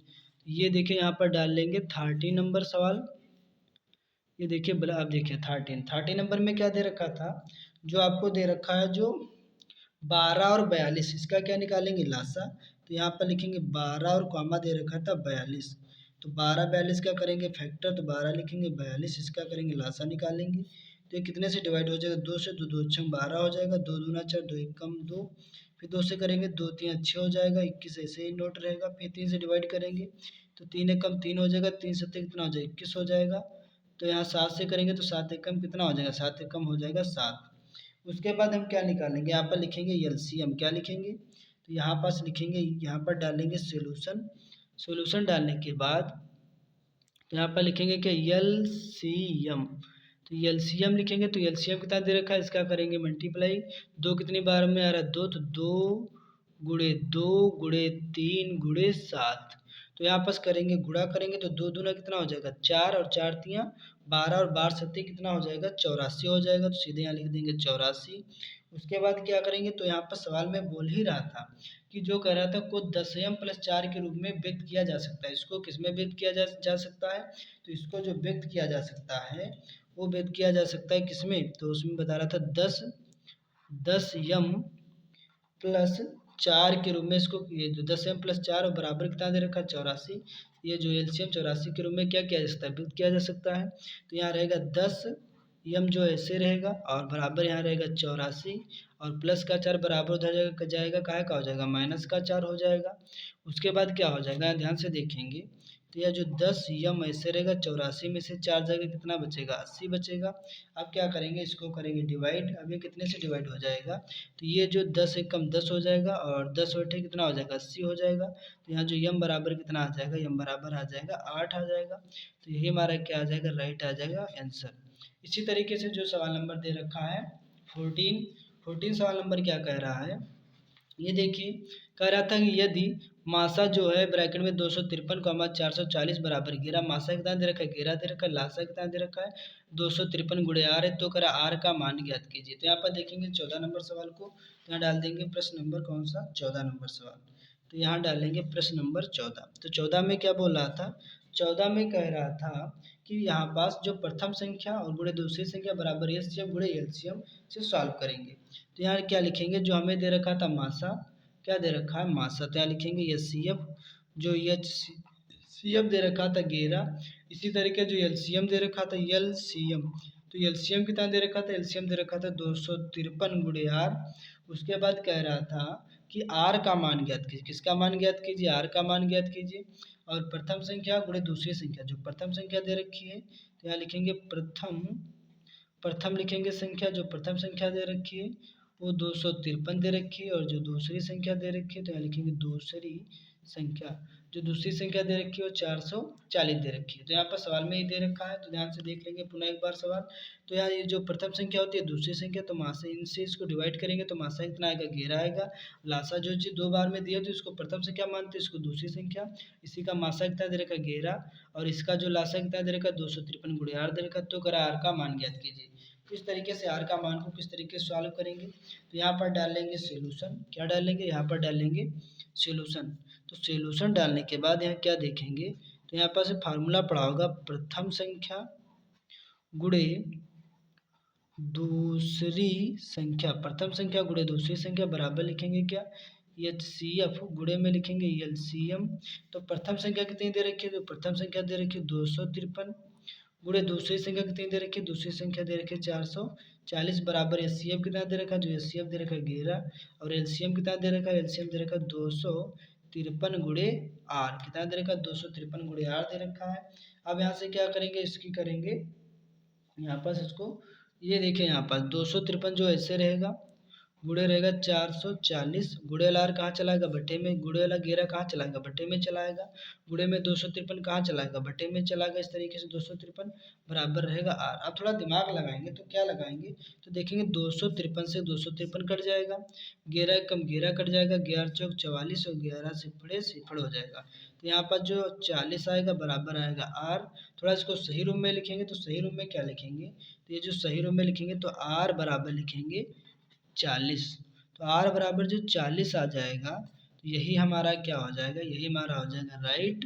ये देखिए यहाँ पर डाल लेंगे 13 नंबर सवाल। ये देखिए आप देखिए 13 नंबर में क्या दे रखा था जो आपको दे रखा है जो 12 और 42 इसका क्या निकालेंगे लासा। तो यहाँ पर लिखेंगे 12 और कॉमा दे रखा था 42। तो 12 42 का करेंगे फैक्टर तो 12 लिखेंगे 42 इसका करेंगे लासा निकालेंगे। तो ये कितने से डिवाइड हो जाएगा 2 से 2 2 6 12 हो जाएगा 2 दूना 4 2 1 कम 2 फिर 2 से करेंगे 2 3 अच्छे हो जाएगा 21 ऐसे ही नोट रहेगा। फिर 3 से डिवाइड करेंगे तो 3 एक कम 3 हो जाएगा 3 सत्ते कितना हो जाएगा 21 हो जाएगा। तो यहाँ 7 से करेंगे तो 7 एक कम कितना हो जाएगा 7 एक कम हो जाएगा 7। उसके बाद हम क्या निकालेंगे यहाँ पर लिखेंगे एलसीएम क्या लिखेंगे। तो यहाँ पास लिखेंगे यहाँ पर डालेंगे सोल्यूशन डालने के बाद तो यहाँ पर लिखेंगे क्या एलसीएम। तो एलसीएम लिखेंगे तो एलसीएम कितना दे रखा है इसका करेंगे मल्टीप्लाई। 2 कितनी बार में आ रहा है 2 तो 2 गुणे 3 गुणे 7। तो यहाँ पास करेंगे गुणा करेंगे तो 2 दूना कितना हो जाएगा 4 और 4 तियाँ 12 और 12 सत्ती कितना हो जाएगा 84 हो जाएगा। तो सीधे यहाँ लिख देंगे 84। उसके बाद क्या करेंगे तो यहाँ पर सवाल में बोल ही रहा था कि जो कह रहा था को 10m + 4 के रूप में व्यक्त किया जा सकता है। इसको किस में व्यक्त किया जा सकता है तो इसको जो व्यक्त किया जा सकता है वो व्यक्त किया जा सकता है किसमें तो उसमें बता रहा था 10m + 4 के रूप में इसको ये जो 10m + 4 और बराबर कितना दे रखा है 84। ये जो एलसीएम 84 के रूप में क्या किया जा सकता है व्यक्त किया जा सकता है। तो यहाँ रहेगा 10m जो ऐसे रहेगा और बराबर यहाँ रहेगा 84 और प्लस का 4 बराबर उधर जाएगा काहे का हो जाएगा माइनस का 4 हो जाएगा। उसके बाद क्या हो जाएगा ध्यान से देखेंगे तो यह जो 10m ऐसे रहेगा 84 में से 4 जगह कितना बचेगा 80 बचेगा। अब क्या करेंगे इसको करेंगे डिवाइड। अब ये कितने से डिवाइड हो जाएगा तो ये जो 10 एक कम 10 हो जाएगा और 10 बटे कितना हो जाएगा 80 हो जाएगा। तो यहाँ जो यम बराबर कितना आ जाएगा यम बराबर आ जाएगा 8 आ जाएगा। तो यही हमारा क्या आ जाएगा राइट आ जाएगा आंसर। इसी तरीके से जो सवाल नंबर दे रखा है 14 सवाल नंबर क्या कह रहा है ये देखिए कह रहा था कि यदि मासा जो है ब्रैकेट में 253,440 बराबर 11 मासा कितना दे रखा है 11 दे रखा है लासा कितना दे रखा है 253 गुणे आर है तो कह रहा आर का मान ज्ञात कीजिए। तो यहाँ पर देखेंगे 14 नंबर सवाल को तो यहाँ डाल देंगे प्रश्न नंबर कौन सा 14 नंबर सवाल। तो यहाँ डालेंगे प्रश्न नंबर 14। तो 14 में क्या बोल रहा था 14 में कह रहा था कि यहाँ पास जो प्रथम संख्या और गुणे दूसरी संख्या बराबर एलसीएम गुणे एलसीएम से सॉल्व करेंगे। तो यहाँ क्या लिखेंगे जो हमें दे रखा था मासा क्या दे रखा है मासा तो यहाँ लिखेंगे एच सी एफ जो एच सी एफ दे रखा था 11। इसी तरीके जो एलसीएम दे रखा था एलसीएम तो एलसीएम कितना दे रखा था एलसीएम दे रखा था 253 गुणे आर। उसके बाद कह रहा था कि आर का मान ज्ञात कीजिए। किसका मान ज्ञात कीजिए? आर का मान ज्ञात कीजिए। और प्रथम संख्या गुणे दूसरी संख्या, जो प्रथम संख्या दे रखी है तो यहाँ लिखेंगे प्रथम, प्रथम लिखेंगे संख्या, जो प्रथम संख्या दे रखी है वो 253 दे रखी है, और जो दूसरी संख्या दे रखी है तो यहाँ लिखेंगे दूसरी संख्या, जो दूसरी संख्या दे रखी है वो 440 दे रखी है। तो यहाँ पर सवाल में ही दे रखा है, तो ध्यान से देख लेंगे पुनः एक बार सवाल। तो यहाँ ये जो प्रथम संख्या होती है दूसरी संख्या, तो मासा इनसे इसको डिवाइड करेंगे तो मासा कितना आएगा? 11 आएगा। लासा जो चीज़ 2 बार में दिया तो इसको प्रथम संख्या मानते हैं, इसको दूसरी संख्या, इसी का मासा कितना दे रखा? 11, और इसका जो लासा कितना दे रखा? 253 गुणे आर दे रखा। तो करा आर का मान ज्ञात कीजिए। किस तरीके से आर का मान को किस तरीके से सॉल्व करेंगे? तो यहाँ पर डाल लेंगे सोल्यूशन। क्या डालेंगे? यहाँ पर डालेंगे सोल्यूशन। तो सोल्यूशन डालने के बाद यहाँ क्या देखेंगे? तो यहाँ पर से फार्मूला पढ़ा होगा, प्रथम संख्या गुणे दूसरी संख्या, प्रथम संख्या गुणे दूसरी संख्या बराबर लिखेंगे क्या? HCF, गुणे में लिखेंगे LCM। तो प्रथम संख्या कितनी दे रखी है? तो प्रथम संख्या दे रखी है 253, गुणे दूसरी संख्या कितनी दे रखी है? दूसरी संख्या दे रखी है 440, बराबर HCF कितना दे रखा है? जो HCF दे रखा है 11, और LCM कितना दे रखा है? LCM दे रखा है 253 गुणे आर, कितना दे रखा है? 253 गुणे आर दे रखा है। अब यहाँ से क्या करेंगे? इसकी करेंगे यहाँ पर इसको, ये देखिए यहाँ पर 253 जो ऐसे रहेगा, गुणे रहेगा 440, गुणे वाला आर कहाँ चलाएगा? बटे में। गुणे वाला 11 कहाँ चलाएगा? बटे में चलाएगा। गुणे में 253 कहाँ चलाएगा? बटे में चलाएगा। इस तरीके से 253 बराबर रहेगा आर। अब थोड़ा दिमाग लगाएंगे, तो क्या लगाएंगे? तो देखेंगे 253 से 253 कट जाएगा, 11 कम 11 कट जाएगा, 11 चौक 44, और 11 सिफड़े सिफड़ हो जाएगा। तो यहाँ पर जो 40 आएगा बराबर आएगा आर। थोड़ा इसको सही रूप में लिखेंगे, तो सही रूप में क्या लिखेंगे? तो ये जो सही रूप में लिखेंगे तो आर बराबर लिखेंगे 40। तो आर बराबर जो 40 आ जाएगा, तो यही हमारा क्या हो जाएगा? यही हमारा हो जाएगा राइट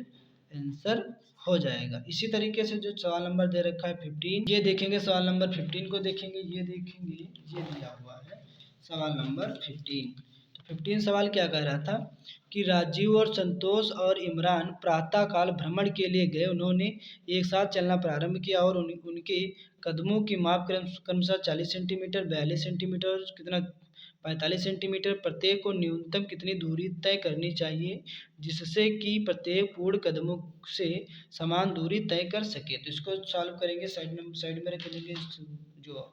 आंसर हो जाएगा। इसी तरीके से जो सवाल नंबर दे रखा है 15, ये देखेंगे सवाल नंबर 15 को देखेंगे, ये देखेंगे, ये दिया हुआ है सवाल नंबर 15। तो 15 सवाल क्या कह रहा था कि राजीव और संतोष और इमरान प्रातःकाल भ्रमण के लिए गए। उन्होंने एक साथ चलना प्रारंभ किया और उनके कदमों की माप क्रमशः 40 सेंटीमीटर, 42 सेंटीमीटर, कितना 45 सेंटीमीटर, प्रत्येक को न्यूनतम कितनी दूरी तय करनी चाहिए जिससे कि प्रत्येक पूर्ण कदमों से समान दूरी तय कर सके। तो इसको सॉल्व करेंगे, साइड में रख देंगे जो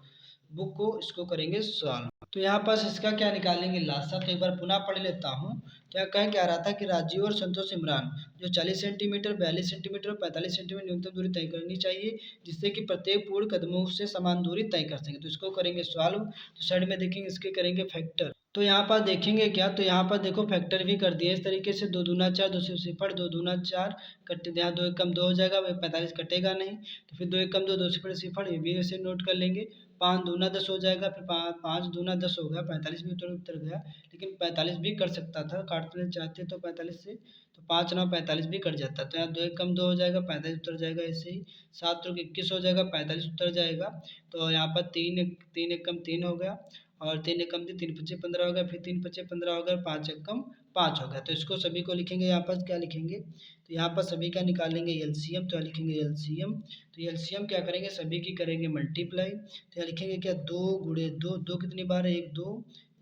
बुक को, इसको करेंगे सॉल्व। तो यहाँ पास इसका क्या निकालेंगे? लासा। तो एक बार पुनः पढ़ लेता हूँ। क्या आ रहा था कि राजीव और संतोष इमरान जो 40 सेंटीमीटर, 42 सेंटीमीटर और 45 सेंटीमीटर न्यूनतम दूरी तय करनी चाहिए जिससे कि प्रत्येक पूर्ण कदमों से समान दूरी तय कर सकें। तो इसको करेंगे सॉल्व। तो साइड में देखेंगे, इसके करेंगे फैक्टर। तो यहाँ पर देखेंगे क्या? तो यहाँ पर देखो फैक्टर भी कर दिए इस तरीके से, 2 दूना 4, 2 से सिफर, 2 दूना 4, कट यहाँ 2 एक कम 2 हो जाएगा, 45 कटेगा नहीं। तो फिर 2 एक कम 2, 2 सिफर सिफर, ये भी ऐसे नोट कर लेंगे। 5 दूना 10 हो जाएगा, फिर 5 दूना 10 हो गया, 45 भी उतर गया, लेकिन 45 भी कर सकता था, काटना चाहते तो 45 से, तो 5 9 45 भी कट जाता। तो यहाँ 2 एक कम 2 हो जाएगा, 45 उतर जाएगा ऐसे ही। 7 त्रिक 21 हो जाएगा, 45 उतर जाएगा। तो यहाँ पर 3 एक कम 3 हो गया, और 3 एक कम 3 पच्चे 15 हो गया, फिर 3 पच्चे 15 हो गया, 5 एक कम 5 हो गया। तो इसको सभी को लिखेंगे, यहाँ पर क्या लिखेंगे? तो यहाँ पर सभी का निकालेंगे एलसीएम। तो यहाँ लिखेंगे एलसीएम। तो एलसीएम क्या करेंगे? सभी की करेंगे मल्टीप्लाई। तो यहाँ लिखेंगे क्या? 2 गुणे 2, 2 कितनी बार है? 1 2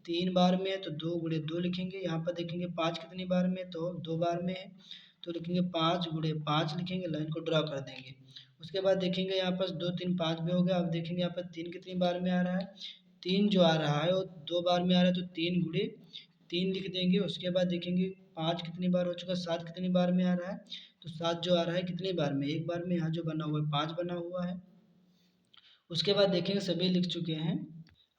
3 बार में है, तो 2 गुणे 2 लिखेंगे। यहाँ पर देखेंगे 5 कितनी बार में है? तो 2 बार में है, तो लिखेंगे 5 गुणे 5 लिखेंगे, लाइन को ड्रा कर देंगे। उसके बाद देखेंगे यहाँ पर 2 3 5 भी हो गया। अब देखेंगे यहाँ पर 3 कितनी बार में आ रहा है? 3 जो आ रहा है वो 2 बार में आ रहा है, तो 3 गुणे 3 लिख देंगे। उसके बाद देखेंगे 5 कितनी बार हो चुका? 7 कितनी बार में आ रहा है? तो 7 जो आ रहा है कितनी बार में? एक बार में। यहाँ जो बना हुआ है 5 बना हुआ है। उसके बाद देखेंगे सभी लिख चुके हैं।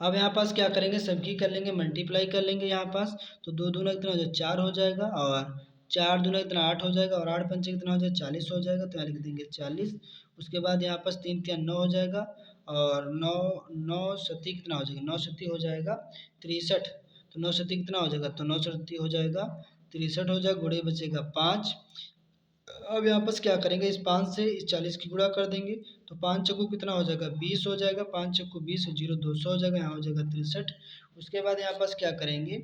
अब यहाँ पास क्या करेंगे? सबकी कर लेंगे मल्टीप्लाई कर लेंगे यहाँ पास। तो 2 दूना कितना हो जाए? 4 हो जाएगा, और 4 दूना कितना? 8 हो जाएगा, और 8 पंचे कितना हो जाए? 40 हो जाएगा। तो यहाँ लिख देंगे 40। उसके बाद यहाँ पास 3 3 9 हो जाएगा, और 9 9 सत्ती कितना हो जाएगा? 9 सत्ती हो जाएगा 63। तो 9 सत्ती कितना हो जाएगा? तो 9 सत्ती हो जाएगा 63 हो जाएगा, गुणे बचेगा 5। अब यहाँ पर क्या करेंगे? इस 5 से इस 40 की गुणा कर देंगे, तो 5 चक्कू कितना हो जाएगा? 20 हो जाएगा, 5 चक्कू 20, 0 200 हो जाएगा, यहाँ हो जाएगा 63। उसके बाद यहाँ पास क्या करेंगे?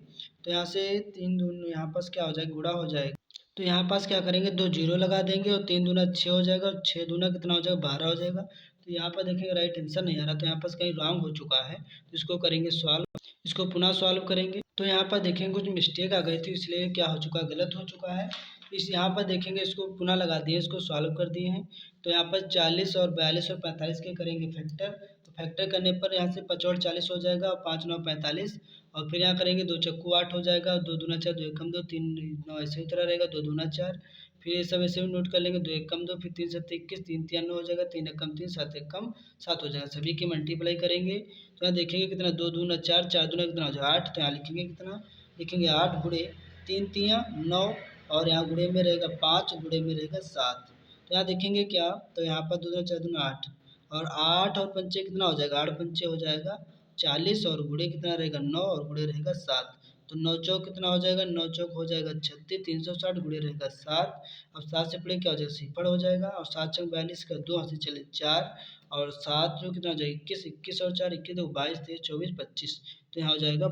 तो यहाँ से 3 दून यहाँ पास क्या हो जाएगा? गुणा हो जाएगा। तो यहाँ पास क्या करेंगे? 2 जीरो लगा देंगे, और 3 दूना 6 हो जाएगा, और 6 दूना कितना हो जाएगा? 12 हो जाएगा। तो यहाँ पर देखेंगे राइट आंसर नहीं आ रहा, तो यहाँ पर कहीं रॉन्ग हो चुका है, तो इसको करेंगे सॉल्व। इसको पुनः सॉल्व करेंगे तो यहाँ पर देखेंगे कुछ मिस्टेक आ गई थी, इसलिए क्या हो चुका है, गलत हो चुका है। इस यहाँ पर देखेंगे इसको पुनः लगा दिए, इसको सॉल्व कर दिए हैं। तो यहाँ पर 40 और 42 और 45 के करेंगे फैक्टर। तो फैक्टर करने पर यहाँ से 5 और 40 हो जाएगा और 5 9 45, और फिर यहाँ करेंगे 2 चक्कू 8 हो जाएगा, 2 दूना 4, 2 एकम 2, 3 9 ऐसे ही तरह रहेगा, 2 दूना 4। फिर ये सब ऐसे भी नोट कर लेंगे, 2 एकम 2, फिर 3 7 21, 3 3 9 हो जाएगा, 3 एकम 3, 7 एकम 7 हो जाएगा। सभी की मल्टीप्लाई करेंगे तो यहाँ देखेंगे कितना, 2 दूना 4, 4 दूना कितना हो जाएगा 8। तो यहाँ लिखेंगे कितना, लिखेंगे 8 गुणे 3 तियाँ 9, और यहाँ गुणे में रहेगा 5, गुणे में रहेगा 7। तो यहाँ देखेंगे क्या, तो यहाँ पर 2 दूना 4 दूना 8, और 8 और पंचे कितना हो जाएगा, 8 पंचे हो जाएगा 40, और गुणे कितना रहेगा 9, और गुणे रहेगा 7। तो 9 चौक कितना हो जाएगा, 9 चौक हो जाएगा 36, 360 गुणे रहेगा 7। अब 7 से पड़े क्या हो जाएगा, सिपड़ हो जाएगा, और 7 चौक 42 का 2 हाथ से चले 4, और 7 जो कितना हो जाएगा 21, 21 और 4 21, 2 22, 23 24 25। तो यहाँ हो जाएगा